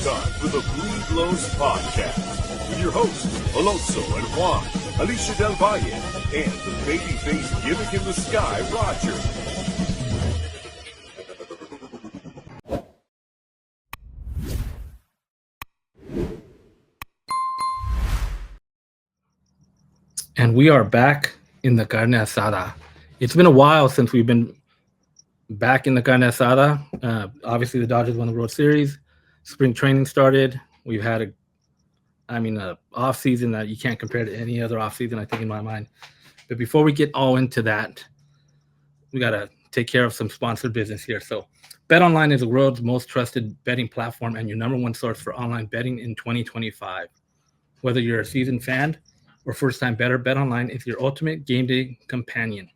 time for the Bleed Los Podcast with your hosts, Alonso and Juan, Alicia Del Valle, and the babyface gimmick in the sky, Roger. And we are back in the Carne Asada. It's been a while since we've been back in the Carne Asada. Obviously, the Dodgers won the World Series. Spring training started. We've had a off season that you can't compare to any other off season, I think, in my mind. But before we get all into that, we got to take care of some sponsored business here. So BetOnline is the world's most trusted betting platform and your number one source for online betting in 2025. Whether you're a seasoned fan or first-time bettor, BetOnline is your ultimate game day companion.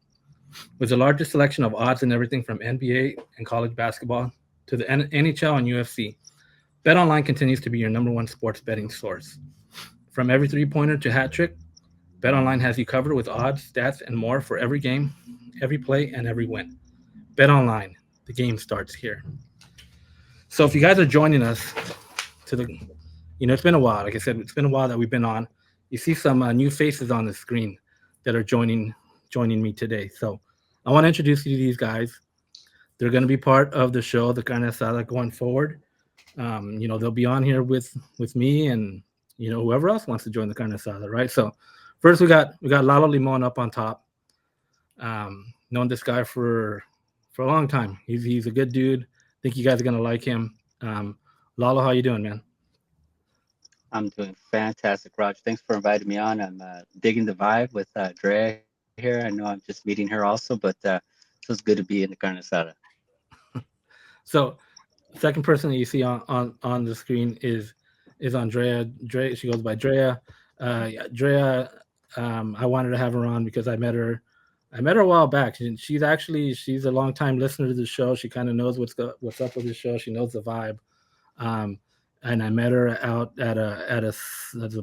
With the largest selection of odds and everything from NBA and college basketball to the NHL and UFC, BetOnline continues to be your number one sports betting source. From every three-pointer to hat trick, BetOnline has you covered with odds, stats, and more for every game, every play, and every win. BetOnline, the game starts here. So if you guys are joining us it's been a while. Like I said, it's been a while that we've been on. You see some new faces on the screen that are joining me today. So I want to introduce you to these guys. They're going to be part of the show, the Carne Asada, going forward. They'll be on here with me and whoever else wants to join the Carne Asada, right? So first we got Lalo Limon up on top. Known this guy for a long time. He's a good dude. I think you guys are going to like him. Lalo, how you doing, man? I'm doing fantastic, Roger. Thanks for inviting me on. I'm digging the vibe with Drea here. I know I'm just meeting her also, but it feels good to be in the Carne Asada. So, second person that you see on the screen is Andrea. Drea, she goes by Drea. Drea, I wanted to have her on because I met her a while back. She's a long time listener to the show. She kind of knows what's up with the show. She knows the vibe. And I met her out at a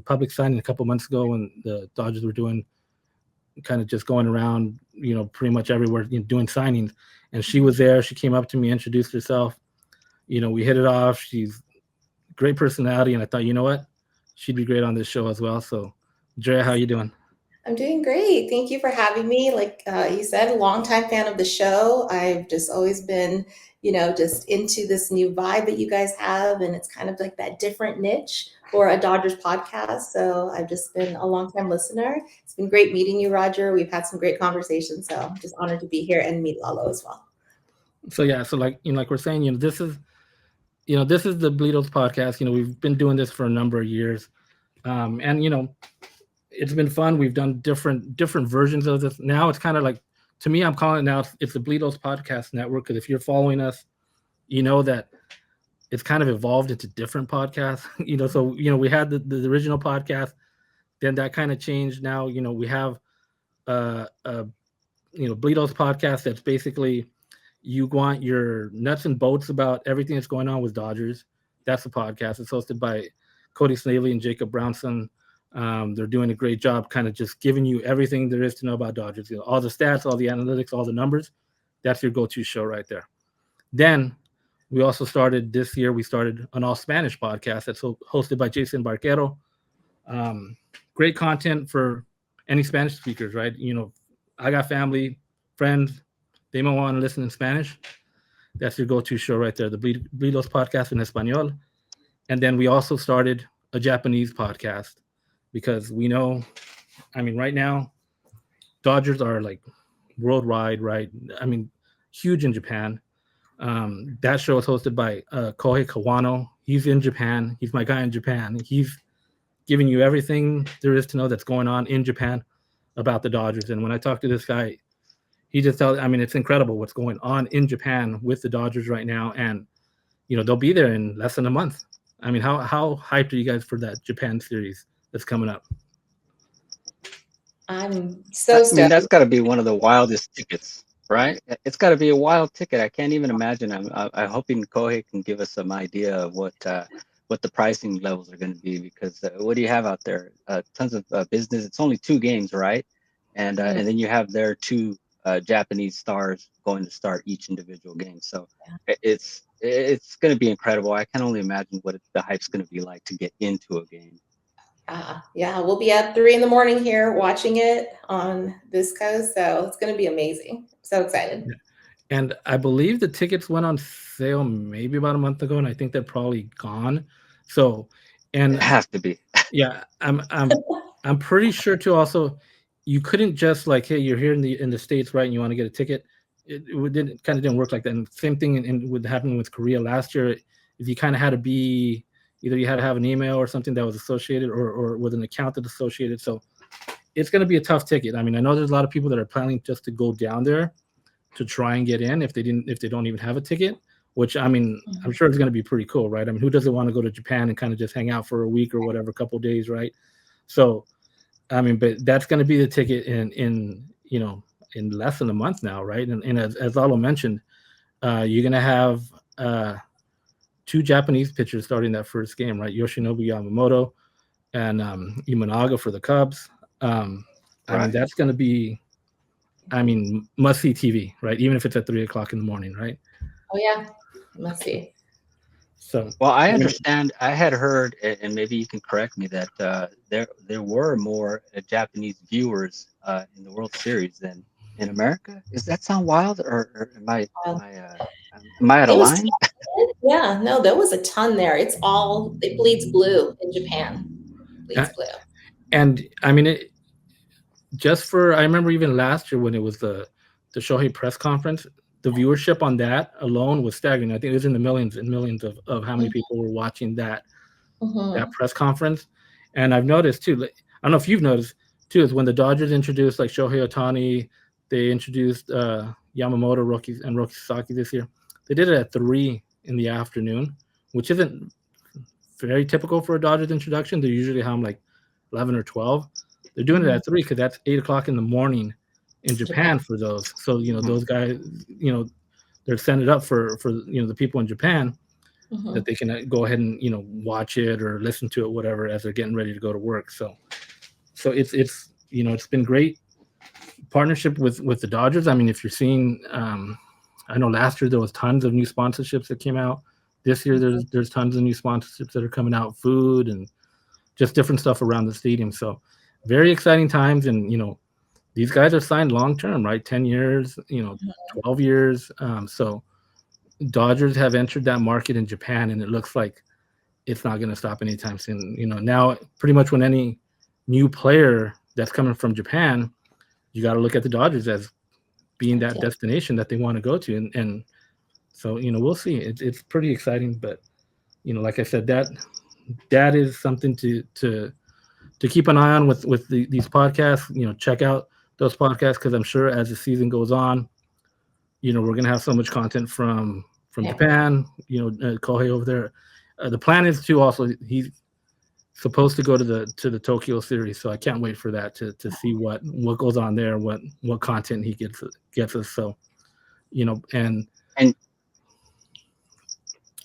public signing a couple months ago when the Dodgers were doing kind of just going around, pretty much everywhere, doing signings. And she was there. She came up to me, introduced herself. We hit it off. She's a great personality, and I thought, you know what, she'd be great on this show as well. So, Drea, how you doing? I'm doing great. Thank you for having me. Like you said, a longtime fan of the show. I've just always been, just into this new vibe that you guys have. And it's kind of like that different niche for a Dodgers podcast. So I've just been a longtime listener. It's been great meeting you, Roger. We've had some great conversations. So I'm just honored to be here and meet Lalo as well. So yeah, so like we're saying, this is the Bleedos podcast. We've been doing this for a number of years. And it's been fun. We've done different versions of this. Now it's kind of like, to me, I'm calling it now, it's the Bleedos Podcast Network. Because if you're following us, you know that it's kind of evolved into different podcasts. So we had the original podcast, then that kind of changed. Now we have Bleedos Podcast. That's basically, you want your nuts and bolts about everything that's going on with Dodgers. That's the podcast. It's hosted by Cody Snavely and Jacob Brownson. They're doing a great job kind of just giving you everything there is to know about Dodgers. All the stats, all the analytics, all the numbers. That's your go-to show right there. Then we also started this year, we started an all-Spanish podcast that's hosted by Jason Barquero. Great content for any Spanish speakers, right? I got family, friends. They might want to listen in Spanish. That's your go-to show right there, the Bleedos Podcast in Espanol. And then we also started a Japanese podcast because we know, right now, Dodgers are like worldwide, right? Huge in Japan. That show is hosted by Kohei Kawano. He's in Japan. He's my guy in Japan. He's giving you everything there is to know that's going on in Japan about the Dodgers. And when I talk to this guy, he just tells, it's incredible what's going on in Japan with the Dodgers right now. And, they'll be there in less than a month. How hyped are you guys for that Japan series that's coming up? I'm so stoked. That's got to be one of the wildest tickets, right? It's got to be a wild ticket. I can't even imagine. I'm hoping Kohei can give us some idea of what the pricing levels are going to be, because what do you have out there? Tons of business. It's only 2 games, right? And then you have their 2 Japanese stars going to start each individual game. So it's going to be incredible. I can only imagine what the hype's going to be like to get into a game. Yeah, we'll be at 3 a.m. here watching it on this coast, so it's going to be amazing. So excited. And I believe the tickets went on sale maybe about a month ago, and I think they're probably gone. So, and It has to be. yeah, I'm pretty sure too. Also, you couldn't just like, hey, you're here in the States, right? And you want to get a ticket. It kind of didn't work like that. And same thing in would happen with Korea last year. If you kind of had to be either you had to have an email or something that was associated, or with an account that's associated. So it's going to be a tough ticket. I mean, I know there's a lot of people that are planning just to go down there to try and get in if they don't even have a ticket. Which, I mean, I'm sure it's going to be pretty cool, right? I mean, who doesn't want to go to Japan and kind of just hang out for a week or whatever, a couple of days, right? So, I mean, but that's going to be the ticket in less than a month now, right? And as Lalo mentioned, you're going to have 2 Japanese pitchers starting that first game, right? Yoshinobu Yamamoto and Imanaga for the Cubs. I mean, that's going to be, must see TV, right? Even if it's at 3:00 in the morning, right? Oh yeah, must see. So, well, I understand. I had heard, and maybe you can correct me, that there were more Japanese viewers in the World Series than in America. Does that sound wild, or am I out of line? Yeah, no, there was a ton there. It bleeds blue in Japan. Bleeds blue. And I mean, I remember even last year when it was the Shohei press conference, the viewership on that alone was staggering. I think it was in the millions and millions of how many people were watching that press conference. And I've noticed too, I don't know if you've noticed too, is when the Dodgers introduced like Shohei Ohtani, they introduced Yamamoto, Roki Sasaki this year. They did it at 3 in the afternoon, which isn't very typical for a Dodgers introduction. They usually have like 11 or 12. They're doing it at 3 because that's 8:00 in the morning in Japan for those. So, those guys, they're setting it up for the people in Japan that they can go ahead and, watch it or listen to it, whatever, as they're getting ready to go to work. So it's been great partnership with the Dodgers. I mean, if you're seeing, I know last year there was tons of new sponsorships that came out. This year there's tons of new sponsorships that are coming out, food and just different stuff around the stadium. So very exciting times. And, these guys are signed long-term, right? 10 years, 12 years. So Dodgers have entered that market in Japan, and it looks like it's not going to stop anytime soon. Now pretty much when any new player that's coming from Japan, you got to look at the Dodgers as being that destination that they want to go to. And so, we'll see. It's pretty exciting, but, like I said, that is something to keep an eye on with these podcasts. Check out those podcasts, because I'm sure as the season goes on, we're going to have so much content from Japan, Kohei over there. The plan is to also, he's supposed to go to the Tokyo series. So I can't wait for that to see what goes on there, what content he gets us. So, and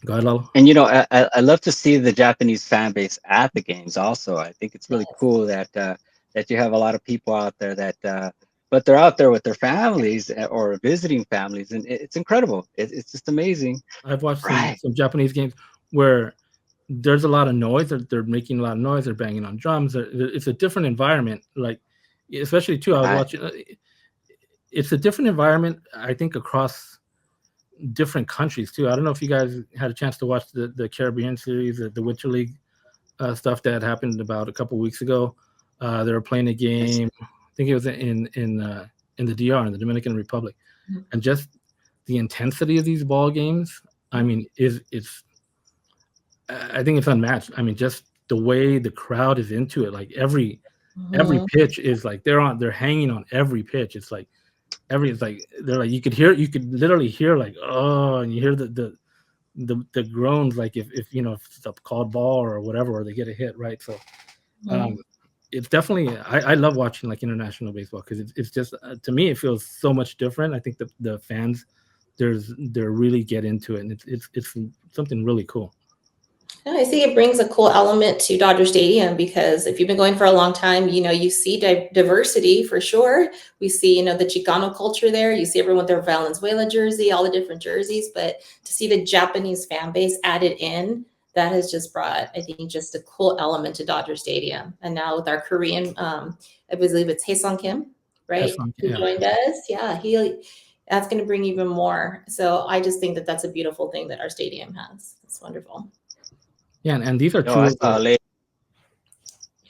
go ahead, Lalo. And I love to see the Japanese fan base at the games. Also, I think it's really cool that you have a lot of people out there that, but they're out there with their families or visiting families, and it's incredible. It's just amazing. I've watched some Japanese games where there's a lot of noise. They're making a lot of noise. They're banging on drums. It's a different environment. Like, especially too, I was watching. It's a different environment, I think, across different countries too. I don't know if you guys had a chance to watch the Caribbean series, the Winter League stuff that happened about a couple weeks ago. They were playing a game. I think it was in the DR, in the Dominican Republic, and just the intensity of these ball games. I mean, I think it's unmatched. I mean, just the way the crowd is into it. Like every pitch is like they're hanging on every pitch. It's like they're like you could literally hear like, oh, and you hear the groans, like if it's a called ball or whatever, or they get a hit, right? So it's definitely, I love watching like international baseball, because it's just to me it feels so much different. I think the fans they're really get into it, and it's something really cool. No, I think it brings a cool element to Dodger Stadium because if you've been going for a long time, you see diversity for sure. We see, the Chicano culture there. You see everyone with their Valenzuela jersey, all the different jerseys. But to see the Japanese fan base added in, that has just brought, I think, just a cool element to Dodger Stadium. And now with our Korean, I believe it's Haesung Kim, right? Who joined us. Yeah, that's going to bring even more. So I just think that that's a beautiful thing that our stadium has. It's wonderful. Yeah, and these are No, two. I saw a lady.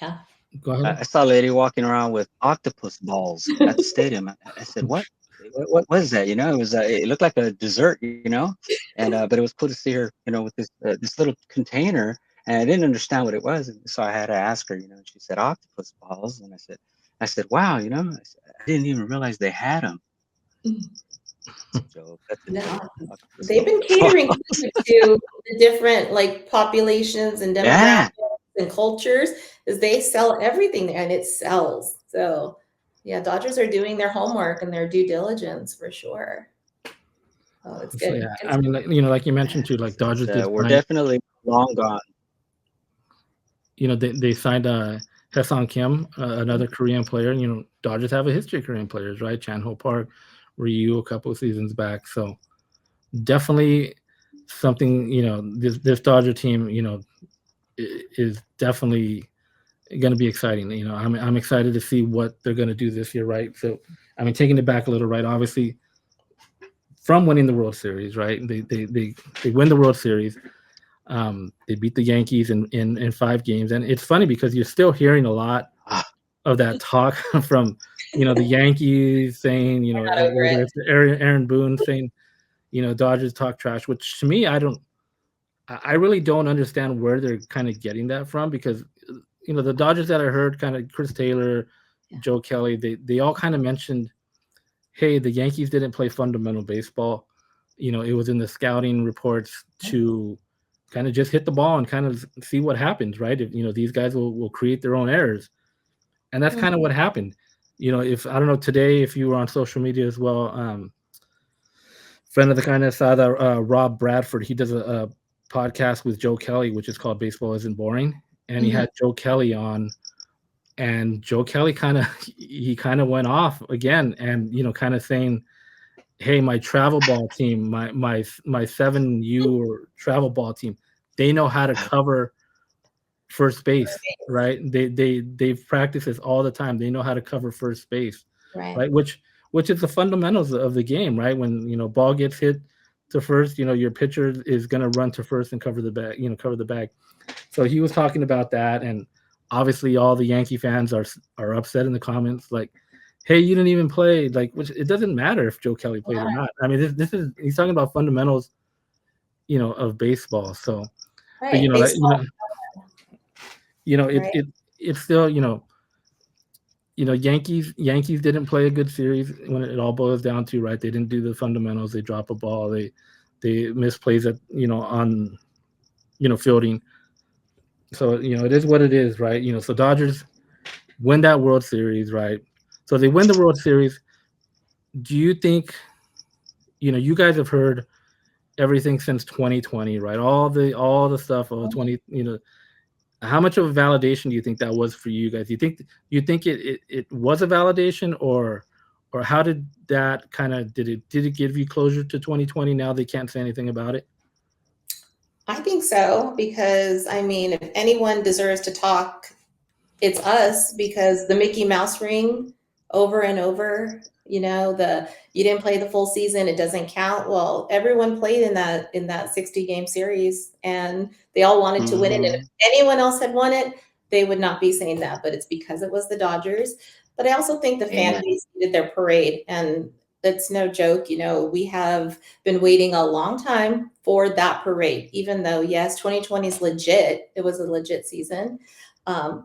Yeah. Go ahead. I saw a lady walking around with octopus balls at the stadium. I said, "What? What is that?" It was it looked like a dessert, and but it was cool to see her, with this little container, and I didn't understand what it was, and so I had to ask her. And she said octopus balls, and I said, "Wow, I didn't even realize they had them." That's a joke. That's a No, joke. Octopus they've been balls. catering to the different populations and demographics Yeah. and cultures as they sell everything there and it sells. So yeah, Dodgers are doing their homework and their due diligence for sure. Oh, it's So good. yeah, I mean, like you mentioned too, like Dodgers did We're sign, definitely long gone. they signed Haesung Kim, another Korean player. Dodgers have a history of Korean players, right? Chan Ho Park, Ryu a couple of seasons back. So definitely something, this Dodger team, is definitely going to be exciting. I'm excited to see what they're going to do this year, right? So, I mean, taking it back a little, right? Obviously, from winning the World Series, right? They win the World Series. They beat the Yankees in 5 games, and it's funny because you're still hearing a lot of that talk from the Yankees saying Not over whether it. it's Aaron Boone saying Dodgers talk trash, which to me I really don't understand where they're kind of getting that from because the Dodgers that I heard, kind of Chris Taylor, Joe Kelly, they all kind of mentioned, hey, the Yankees didn't play fundamental baseball. It was in the scouting reports to kind of just hit the ball and kind of see what happens, right? If these guys will create their own errors, and that's kind of what happened. If I don't know today, if you were on social media as well, friend of the kind, Asada, Rob Bradford, he does a podcast with Joe Kelly, which is called Baseball Isn't Boring, and he had Joe Kelly on, and Joe Kelly kind of went off again, and kind of saying, hey, my travel ball team, my 7U or travel ball team, they know how to cover first base, right? They've practiced this all the time. They know how to cover first base, right? Which is the fundamentals of the game, right? When ball gets hit to first, your pitcher is going to run to first and cover the bag. So he was talking about that, and obviously all the Yankee fans are upset in the comments, like, hey, you didn't even play, like, which it doesn't matter if Joe Kelly played or not. I mean, this is he's talking about fundamentals, of baseball. So, but it's still Yankees didn't play a good series when it all boils down to, right? They didn't do the fundamentals. They drop a ball. They miss plays at on fielding. So it is what it is, right? So Dodgers win that World Series, right? So they win the World Series. Do you think you guys have heard everything since 2020, right? All the stuff of 20, how much of a validation do you think that was for you guys? You think it was a validation, or how did that did it give you closure to 2020? Now they can't say anything about it. I think so, because I mean, if anyone deserves to talk, it's us, because the Mickey Mouse ring over and over, you didn't play the full season, it doesn't count. Well, everyone played in that 60 game series and they all wanted to win it. And if anyone else had won it, they would not be saying that, but it's because it was the Dodgers. But I also think the fan base did their parade, and it's no joke. We have been waiting a long time for that parade, even though, yes, 2020 is legit. It was a legit season.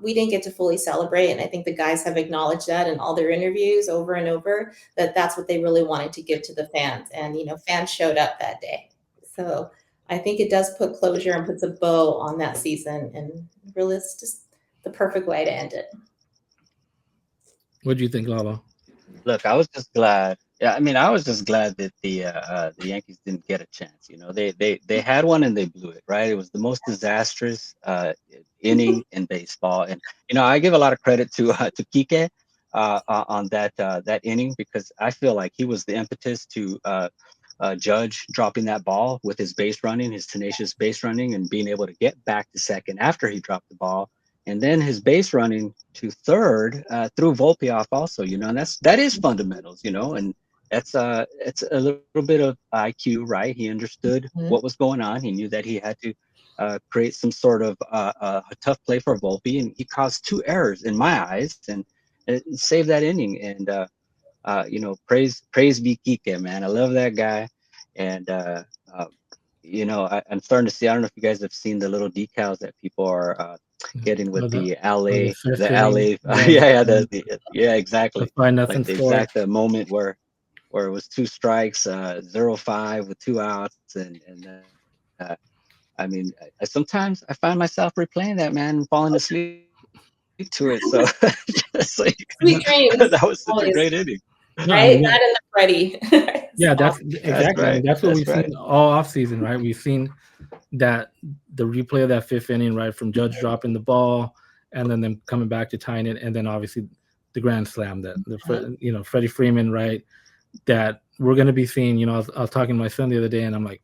We didn't get to fully celebrate. And I think the guys have acknowledged that in all their interviews over and over, that that's what they really wanted to give to the fans. And, fans showed up that day. So I think it does put closure and puts a bow on that season. And really, it's just the perfect way to end it. What do you think, Lalo? Look, I was just glad Yeah, I mean, I was just glad that the Yankees didn't get a chance. You know, they had one and they blew it, right? It was the most disastrous inning in baseball, and you know, I give a lot of credit to Kike on that inning, because I feel like he was the impetus to Judge dropping that ball with his base running, his tenacious base running, and being able to get back to second after he dropped the ball, and then his base running to third threw Volpe off also. You know, and that is fundamentals. You know, and it's a little bit of IQ, right? He understood Mhm. what was going on. He knew that he had to create some sort of a tough play for Volpe, and he caused two errors in my eyes, and it saved that inning. And you know, praise be Kike, man. I love that guy, and you know, I'm starting to see. I don't know if you guys have seen the little decals that people are getting with Oh, the the fifth the inning, LA, yeah, yeah, the exactly, five like nothing the score. exact moment where it was two strikes, 0-5 with two outs, and uh, I mean, sometimes I find myself replaying that, man, and falling asleep to it. So just like Sweet dreams, that was such a always, great inning. No, I right? mean, yeah, That and the Freddy. It's yeah, all that's That's exactly. I mean, right. that's what That's we've seen right. all off season, right? We've seen that the replay of that fifth inning, right, from Judge dropping the ball and then them coming back to tying it, and then obviously the grand slam that you know, Freddie Freeman, right, that we're going to be seeing. You know, I was talking to my son the other day, and I'm like,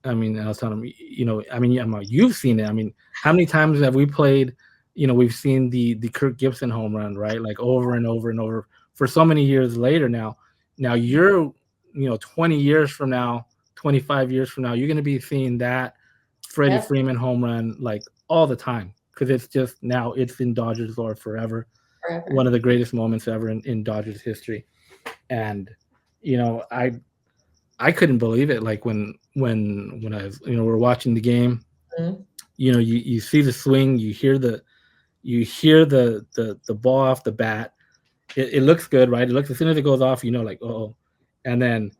I mean, I was telling him, you know, I mean, yeah, you've seen it. I mean, how many times have we played? You know, we've seen the Kirk Gibson home run, right? Like over and over and over for so many years later now. Now you're, you know, 20 years from now, 25 years from now, you're going to be seeing that Freddie Yep, Freeman home run like all the time, because it's just now it's in Dodgers lore forever. One forever. of the greatest moments ever in Dodgers history. And, you know, I couldn't believe it. Like when I was, you know, we're watching the game, Mhm. you know, you see the swing, you hear the ball off the bat. It looks good, right? It looks, as soon as it goes off, you know, like, oh, and then,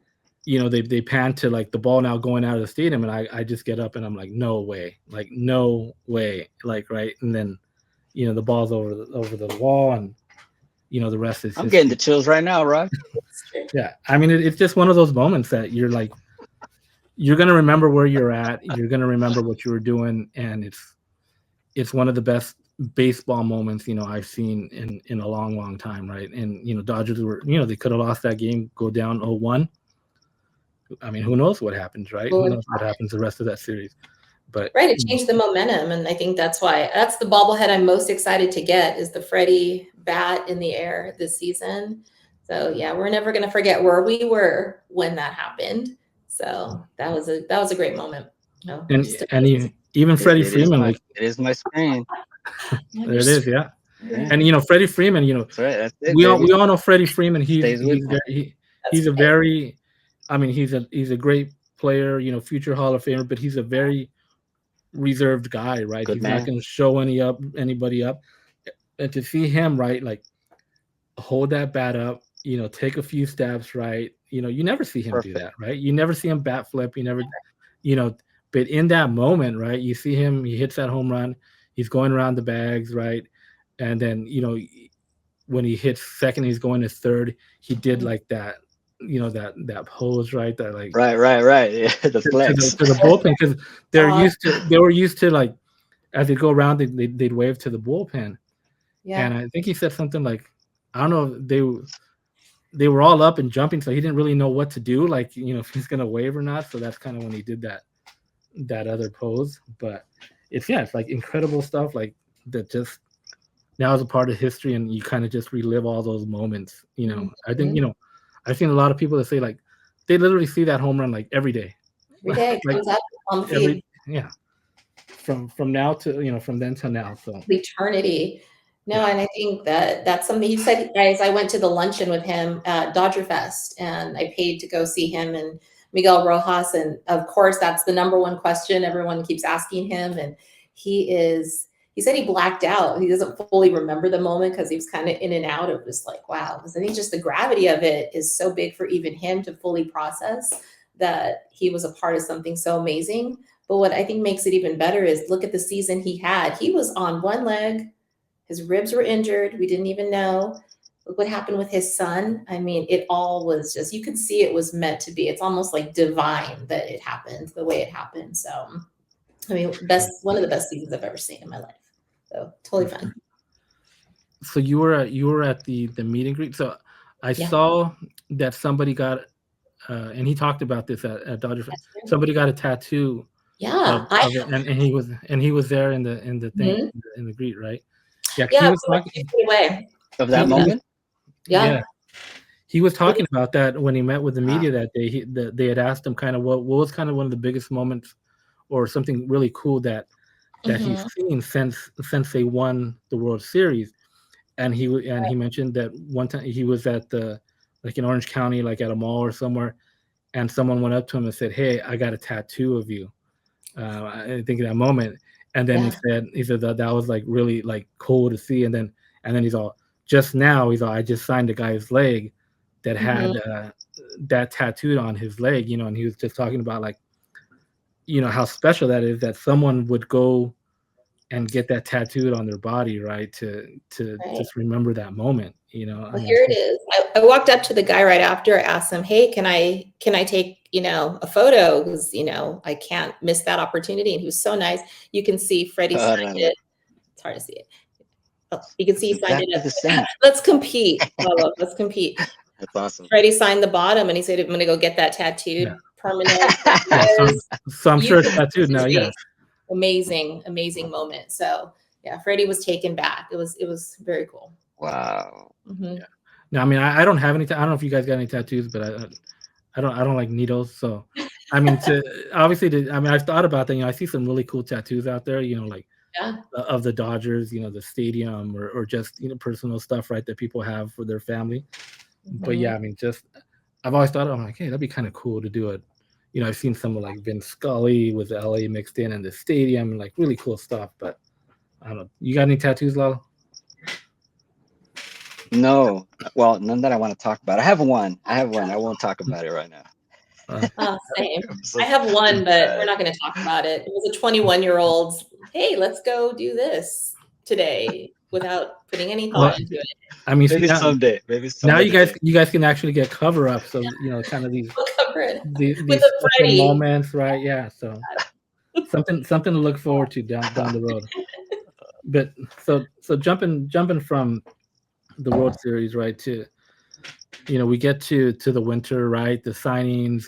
you know, they pan to like the ball now going out of the stadium, and I just get up and I'm like, no way, like no way, like, right, and then, you know, the ball's over the wall, and you know the rest is I'm getting the history. chills right now, Rod. It's true. Yeah, I mean, it's just one of those moments that you're like, you're gonna remember where you're at. You're gonna remember what you were doing, and it's one of the best baseball moments, you know, I've seen in a long, long time, right? And you know, Dodgers were, you know, they could have lost that game, go down 0-1. I mean, who knows what happens, right? Who knows what happens the rest of that series? But Right, it changed the momentum, and I think that's the bobblehead I'm most excited to get is the Freddie bat in the air this season. So yeah, we're never gonna forget where we were when that happened. So that was a great moment. No, and just and amazing. even Freddie Freeman, like It is my screen. On there your it is, screen. yeah. Yeah, And you know, Freddie Freeman, you know, that's right. That's it, we baby. all know Freddie Freeman. Stays with me. He's That's a right. very, I mean, he's a great player, you know, future Hall of Famer, but he's a very reserved guy, right? Good He's not man. going to show anybody up. And to see him, right, like hold that bat up, you know, take a few steps, right? You know, you never see him do Perfect. that, right? You never see him bat flip. You never, you know, but in that moment, right, you see him, he hits that home run, he's going around the bags, right? And then, you know, when he hits second, he's going to third. He did like that, you know, that pose, right? That like Right. Yeah, the to the flex. to the bullpen, because Uh, they were used to like, as they go around, they'd wave to the bullpen. yeah, And I think he said something like, I don't know, they were all up and jumping, so he didn't really know what to do, like, you know, if he's gonna wave or not. So that's kind of when he did that other pose. But it's, yeah, it's like incredible stuff like that just now is a part of history, and you kind of just relive all those moments. You know, I think, mhm. you know, I've seen a lot of people that say like they literally see that home run like every day. Every day it Like comes up on the every, feed. yeah, from now to, you know, from then to now. So Eternity. No, yeah. and I think that's something you said, guys. I went to the luncheon with him at Dodger Fest, and I paid to go see him and Miguel Rojas. And of course, that's the number one question everyone keeps asking him. And he said he blacked out. He doesn't fully remember the moment because he was kind of in and out of just like, wow. Because I think just the gravity of it is so big for even him to fully process that he was a part of something so amazing. But what I think makes it even better is look at the season he had. He was on one leg, his ribs were injured. We didn't even know. look what happened with his son. I mean, it all was just, you can see it was meant to be. It's almost like divine that it happened the way it happened. So, I mean, one of the best seasons I've ever seen in my life. So totally fun. So you were at the meet and greet. So I saw that somebody got, and he talked about this at Dodger. Somebody got a tattoo. Yeah, of it, and he was there in the thing in the greet, right? Yeah, yeah, he was talking away. Of that moment. Yeah. He was talking about that when he met with the media that day. They had asked him kind of what was kind of one of the biggest moments or something really cool that he's seen since they won the World Series. And he mentioned that one time he was at like in Orange County, like at a mall or somewhere, and someone went up to him and said, "Hey, I got a tattoo of you." I think in that moment, and then he said that was like really like cool to see, and then he's all, I just signed a guy's leg that had that tattooed on his leg, and he was just talking about like, how special that is that someone would go and get that tattooed on their body, right? To just remember that moment, Well, here it is. I walked up to the guy right after, asked him, "Hey, can I take, a photo? Because, I can't miss that opportunity." And he was so nice. You can see Freddie signed it. It's hard to see it. Oh, you can see he signed it. The same. Let's compete. Let's compete. That's awesome. Freddie signed the bottom and he said, "I'm going to go get that tattooed permanent." So I'm sure it's tattooed now. Yeah. Amazing moment. So yeah, Freddie was taken back. It was very cool. Wow. Yeah. Now, I mean, I don't have any. I don't know if you guys got any tattoos, but I don't like needles. So, I mean, I've thought about that. I see some really cool tattoos out there. Like of the Dodgers. The stadium or just personal stuff, right? That people have for their family. But yeah, I mean, I've always thought, I'm like, hey, that'd be kind of cool to do it. I've seen some like Vin Scully with LA mixed in and the stadium and like really cool stuff. But I don't know. You got any tattoos, Lalo? No. Well, none that I want to talk about. I have one. I won't talk about it right now. Same. I have one, but we're not going to talk about it. It was a 21-year-old's, "Hey, let's go do this today," without putting any thought into it. I mean, maybe someday. Now you guys can actually get cover up. So kind of these these moments, right? Yeah. So something to look forward to down the road. But so jumping from the World Series, right, to we get to the winter, right? The signings,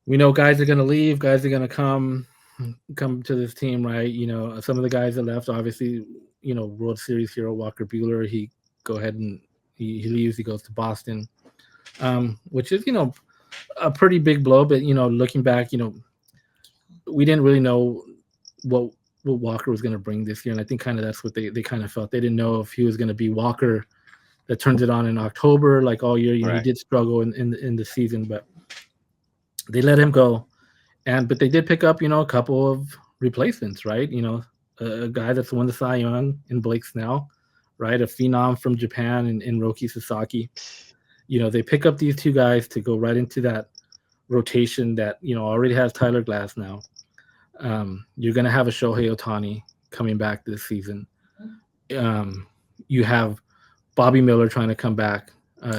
we know guys are going to leave, guys are going to come to this team, right? Some of the guys that left, obviously, World Series hero Walker Buehler, he go ahead and he leaves, he goes to Boston, which is a pretty big blow. But looking back, we didn't really know what Walker was going to bring this year, and I think kind of that's what they kind of felt. They didn't know if he was going to be Walker that turns it on in October, like all year. He did struggle in the season, but they let him go. But they did pick up, a couple of replacements, right? A guy that's won the Cy Young in Blake Snell, right? A phenom from Japan in Roki Sasaki. They pick up these two guys to go right into that rotation that, already has Tyler Glass now. You're going to have a Shohei Ohtani coming back this season. You have Bobby Miller trying to come back,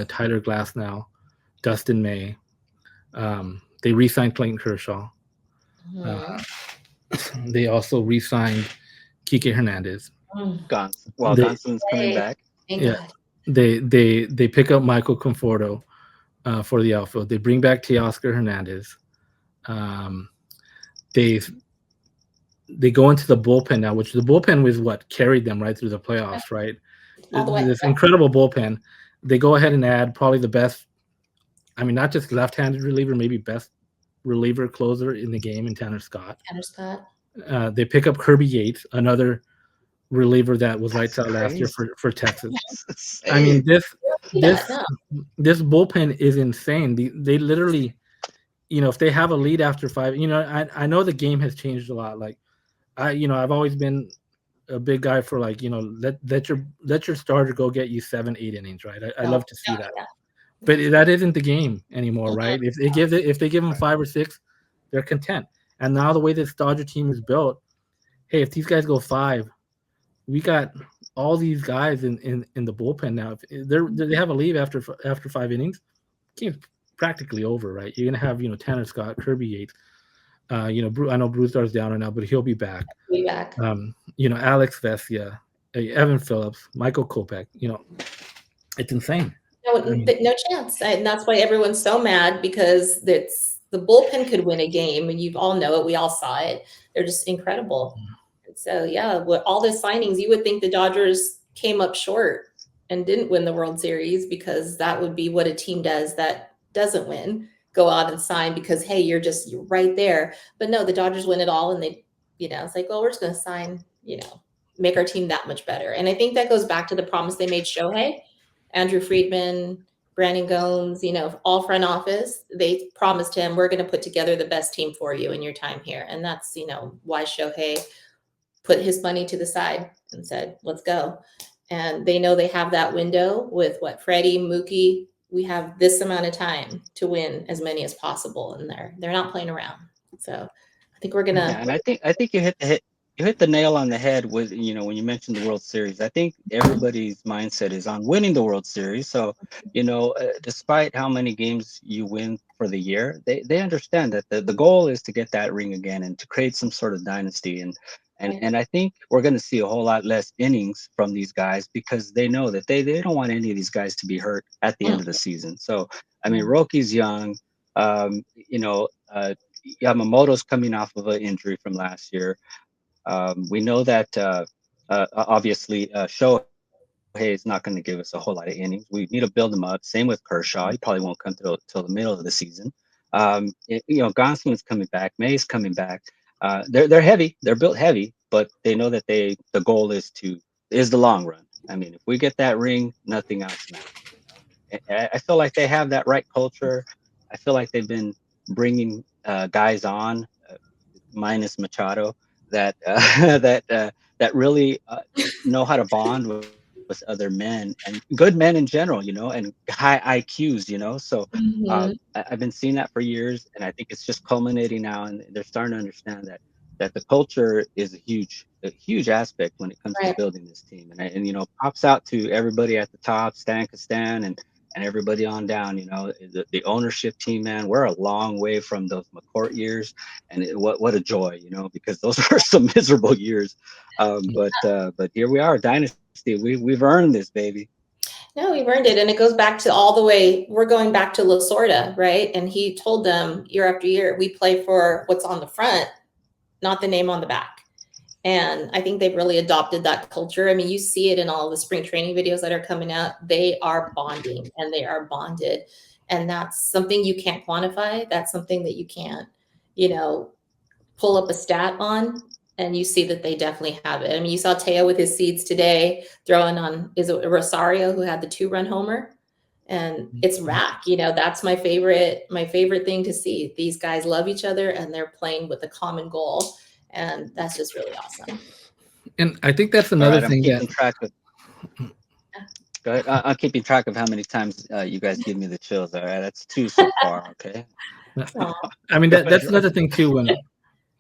Tyler Glass now, Dustin May. They re-signed Clayton Kershaw. They also re-signed Kike Hernandez. Gonson's coming back. Yeah, they pick up Michael Conforto for the outfield. They bring back Teoscar Hernandez. They go into the bullpen now, which the bullpen was what carried them right through the playoffs, right? This incredible bullpen. They go ahead and add probably the best, I mean, not just left-handed reliever, maybe best reliever closer in the game in Tanner Scott. They pick up Kirby Yates, another reliever that was lights out last year for Texas. I mean, this bullpen is insane. They literally, if they have a lead after 5, I know the game has changed a lot. Like I've always been a big guy for like, let your starter go get you 7-8 innings, right? I love to see that. But that isn't the game anymore, right? If they give them 5 or 6, they're content. And now the way this Dodger team is built, hey, if these guys go 5, we got all these guys in the bullpen now. If they have a leave after 5 innings, game's practically over, right? You're gonna have Tanner Scott, Kirby Yates. I know Brewster's down right now, but he'll be back. Be back. Alex Vesia, Evan Phillips, Michael Kopech. It's insane. No, I mean, no chance. And that's why everyone's so mad, because the bullpen could win a game, and you all know it. We all saw it. They're just incredible. And so, yeah, with all the signings, you would think the Dodgers came up short and didn't win the World Series, because that would be what a team does that doesn't win. Go out and sign because, hey, you're right there. But no, the Dodgers win it all, and they, it's like, well, we're just going to sign, make our team that much better. And I think that goes back to the promise they made Shohei. Andrew Friedman, Brandon Gomes, all front office, they promised him, we're going to put together the best team for you in your time here. And that's, why Shohei put his money to the side and said, let's go. And they know they have that window with Freddie, Mookie, we have this amount of time to win as many as possible. And they're not playing around. So I think we're going to. Yeah, and I think you hit the nail on the head with, when you mentioned the World Series. I think everybody's mindset is on winning the World Series. So, despite how many games you win for the year, they understand that the goal is to get that ring again and to create some sort of dynasty. And I think we're going to see a whole lot less innings from these guys, because they know that they don't want any of these guys to be hurt at the end of the season. So, I mean, Rocky's young. Yamamoto's coming off of an injury from last year. We know that obviously Shohei is not going to give us a whole lot of innings. We need to build him up. Same with Kershaw. He probably won't come till the middle of the season. Gonslin's coming back. May's coming back. They're heavy. They're built heavy, but they know that the goal is the long run. I mean, if we get that ring, nothing else matters. I feel like they have that right culture. I feel like they've been bringing guys on, minus Machado, that that really know how to bond with other men, and good men in general, and high IQs. So I've been seeing that for years, and I think it's just culminating now, and they're starting to understand that the culture is a huge aspect when it comes to building this team. And props out to everybody at the top, Stan Castan and everybody on down. The ownership team, man, we're a long way from those McCourt years, and what a joy, because those were some miserable years. But here we are, dynasty. We've earned this, baby. No, we've earned it. And it goes back to all the way, we're going back to Lasorda, right? And he told them year after year, we play for what's on the front, not the name on the back. And I think they've really adopted that culture. I mean, you see it in all the spring training videos that are coming out. They are bonding, and they are bonded. And that's something you can't quantify. That's something that you can't, pull up a stat on. And you see that they definitely have it. I mean, you saw Teo with his seeds today throwing on, is it Rosario who had the 2-run homer? And it's Rack, that's my favorite thing to see. These guys love each other, and they're playing with a common goal. And that's just really awesome. And I think that's another thing Go ahead. I'm keeping track of how many times you guys give me the chills. All right, that's 2 so far. Okay. I mean, that's another thing too.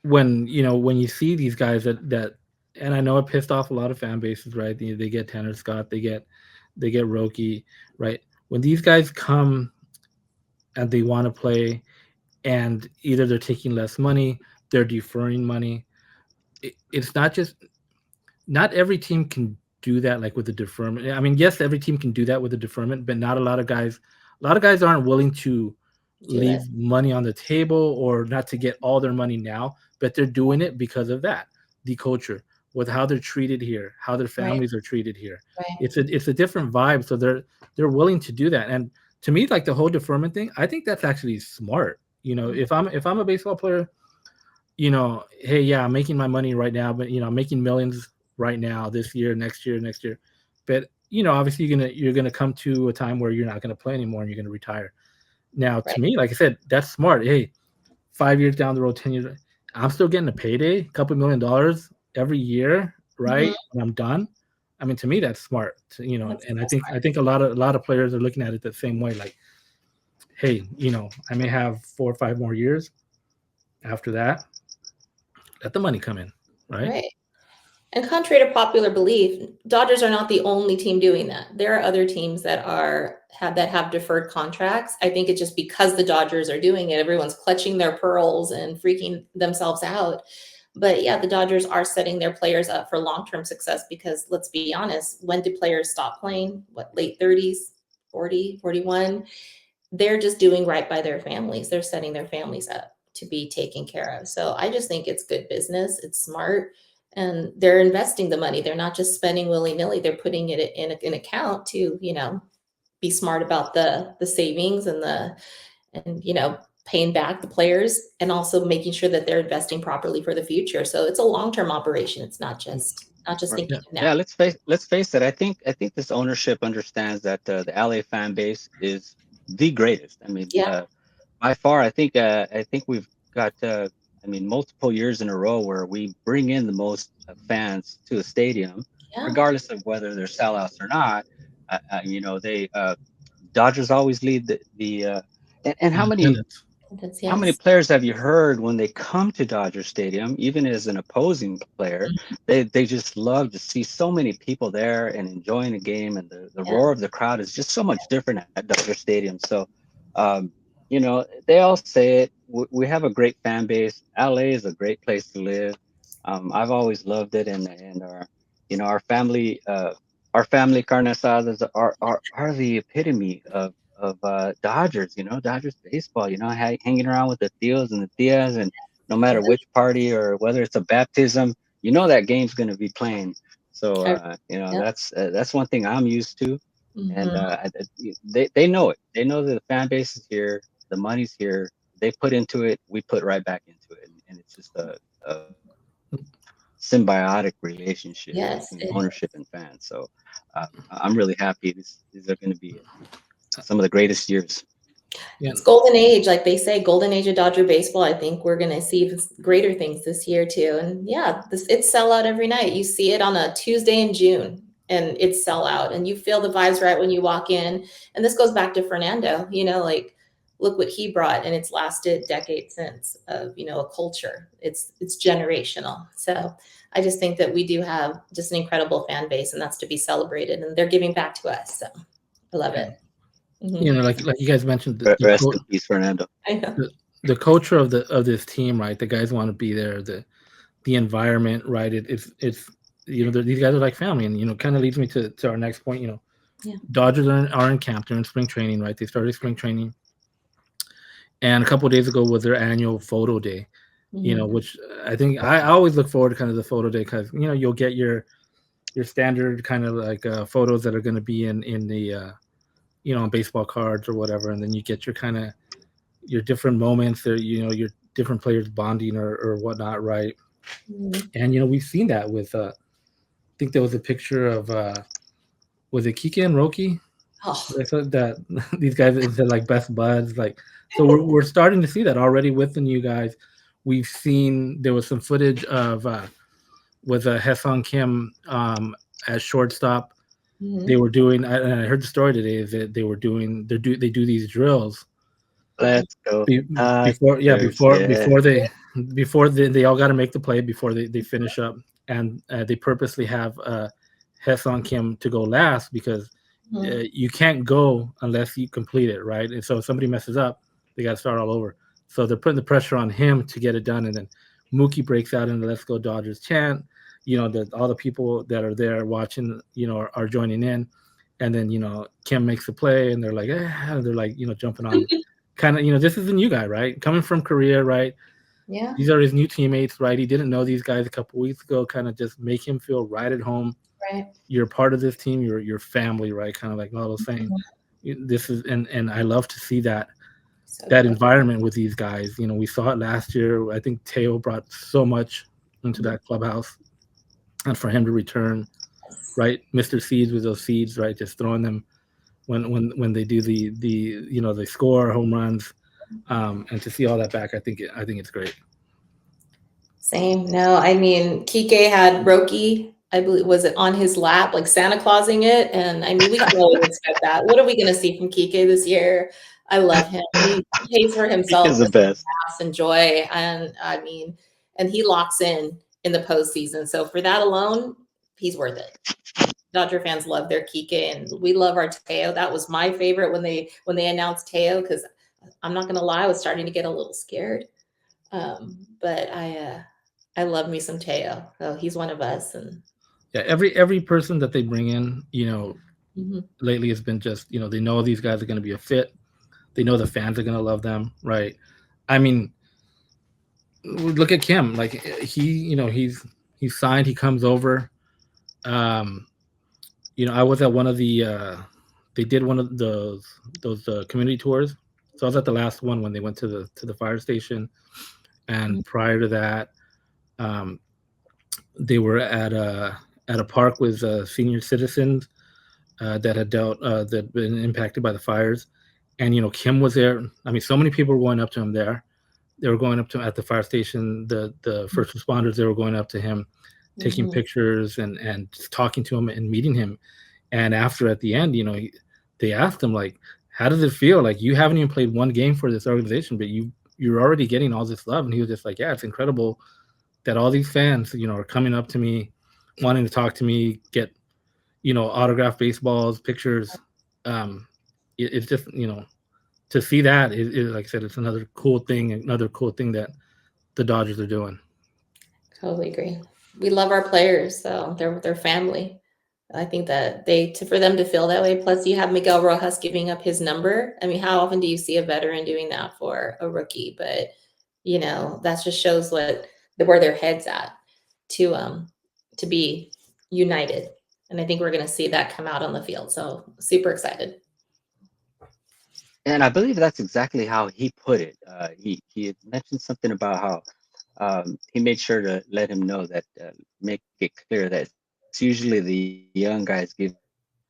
When you see these guys that, and I know it pissed off a lot of fan bases, right? They get Tanner Scott, they get Roki, right? When these guys come and they want to play, and either they're taking less money, they're deferring money. It's not every team can do that, like with the deferment. I mean, yes, every team can do that with the deferment, but not a lot of guys. A lot of guys aren't willing to leave money on the table, or not to get all their money now, but they're doing it because of that, the culture, with how they're treated here, how their families are treated here. It's a different vibe, so they're willing to do that. And to me, like the whole deferment thing, I think that's actually smart. If I'm a baseball player, hey, yeah, I'm making my money right now, but I'm making millions right now, this year, next year, but obviously you're gonna come to a time where you're not gonna play anymore and you're gonna retire. Now, to me, like I said, that's smart. Hey, 5 years down the road, 10 years, I'm still getting a payday, a couple $1 million every year, right? When I'm done. I mean, to me, that's smart. That's and I think a lot of players are looking at it the same way. Like, hey, I may have 4 or 5 more years. After that, let the money come in, right? And contrary to popular belief, Dodgers are not the only team doing that. There are other teams that have deferred contracts. I think it's just because the Dodgers are doing it, everyone's clutching their pearls and freaking themselves out. But yeah, the Dodgers are setting their players up for long-term success because let's be honest, when do players stop playing? What, late 30s, 40, 41? They're just doing right by their families. They're setting their families up to be taken care of. So I just think it's good business. It's smart. And they're investing the money. They're not just spending willy-nilly. They're putting it in an account to, be smart about the savings and paying back the players and also making sure that they're investing properly for the future. So it's a long-term operation. It's not just Right. thinking of now. Yeah, let's face it. I think this ownership understands that the LA fan base is the greatest. I mean, Yeah. by far, I think we've got multiple years in a row where we bring in the most fans to a stadium, Yeah. regardless of whether they're sellouts or not. They Dodgers always lead and how many Attendance. how many Yes. players have you heard when they come to Dodger Stadium, even as an opposing player, they just love to see so many people there and enjoying the game, and the Yeah. roar of the crowd is just so much different at Dodger Stadium. So, they all say it. We have a great fan base. LA is a great place to live. I've always loved it, and our family carne asadas are the epitome of Dodgers, Dodgers baseball, hanging around with the Theos and the Theas, and no matter which party or whether it's a baptism, that game's going to be playing. So, Yeah. that's one thing I'm used to, and Mhm. they know it. They know that the fan base is here, the money's here. They put into it, we put right back into it, and it's just a symbiotic relationship Yes. between ownership and fans. So, I'm really happy. These are going to be some of the greatest years. Yeah. It's golden age, like they say, golden age of Dodger baseball. I think we're going to see greater things this year too. And yeah, it's sellout every night. You see it on a Tuesday in June, and it's sellout, and you feel the vibes right when you walk in. And this goes back to Fernando. Like look what he brought, and it's lasted decades since of a culture. It's generational. So I just think that we do have just an incredible fan base, and that's to be celebrated. And they're giving back to us. So I love it. Mhm. Like you guys mentioned, Rest in peace, Fernando. I know. the culture of this team, right? The guys want to be there. The environment, right? It's these guys are like family, and kind of leads me to our next point. Yeah. Dodgers are in camp. They're in spring training, right? They started spring training, and a couple of days ago was their annual photo day. Mhm. Which I think I always look forward to kind of the photo day because you'll get your standard kind of like photos that are going to be in the on baseball cards or whatever, and then you get your different moments or your different players bonding or whatnot, right? Mhm. And we've seen that with I think there was a picture of was it Kike and Roki? Oh, I thought that these guys is like best buds, like so we're starting to see that already with the new guys. We've seen there was some footage of with Haesung Kim as shortstop. They mhm. were doing, and I heard the story today is that they do these drills Let's go be, before yeah Dodgers. Yeah. before they all got to make the play before they finish up, and they purposely have Haesung Kim to go last because Mhm. you can't go unless you complete it, right? And so if somebody messes up, they got to start all over. So they're putting the pressure on him to get it done, and then Mookie breaks out in the "Let's Go Dodgers" chant. All the people that are there watching, are joining in, and then Kim makes the play, and they're like, they're like jumping on. Kind of, this is a new guy, right? Coming from Korea, right? Yeah, These are his new teammates, right? He didn't know these guys a couple weeks ago. Kind of just make him feel right at home. right. You're part of this team. You're your family, right? Kind of like Lalo was saying. Mhm. This is and I love to see that So good. environment with these guys. We saw it last year. I think Teo brought so much into that clubhouse, and for him to return, right, Mr. Seeds with those seeds, right, just throwing them when they do they score home runs, and to see all that back, I think it's great. Same. No, I mean, Kike had Roki, I believe, was it on his lap, like Santa Clausing it? And I mean, we can always expect that. What are we going to see from Kike this year? I love him. He pays for He himself is the with best. laughs and joy. And I mean, and he locks in in the postseason. So for that alone, he's worth it. Dodger fans love their Kike, and we love our Teo. That was my favorite when they announced Teo, because I'm not gonna lie, I was starting to get a little scared. But I love me some Teo. So he's one of us. And Yeah, every person that they bring in, mhm. lately has been just, they know these guys are going to be a fit. They know the fans are going to love them, right? I mean, look at Kim. Like he's signed. He comes over. Um, I was at one of the. They did one of those community tours. So I was at the last one when they went to the fire station, and prior to that, um, they were at a park with senior citizens that had that been impacted by the fires, and Kim was there. I mean, so many people were going up to him there. They were going up to him at the fire station. The first responders, they were going up to him, taking pictures and just talking to him and meeting him. And after, at the end, they asked him, like, how does it feel? Like, you haven't even played one game for this organization, but you're already getting all this love. And he was just like, yeah, it's incredible that all these fans, are coming up to me, wanting to talk to me, get, autographed baseballs, pictures. It's just, to see that is, like I said, it's another cool thing that the Dodgers are doing. Totally agree. We love our players, so they're family. I think that for them to feel that way. Plus, you have Miguel Rojas giving up his number. I mean, how often do you see a veteran doing that for a rookie? But that just shows where their heads at to be united. And I think we're going to see that come out on the field. So super excited. And I believe that's exactly how he put it. He had mentioned something about how he made sure to let him know that make it clear that it's usually the young guys giving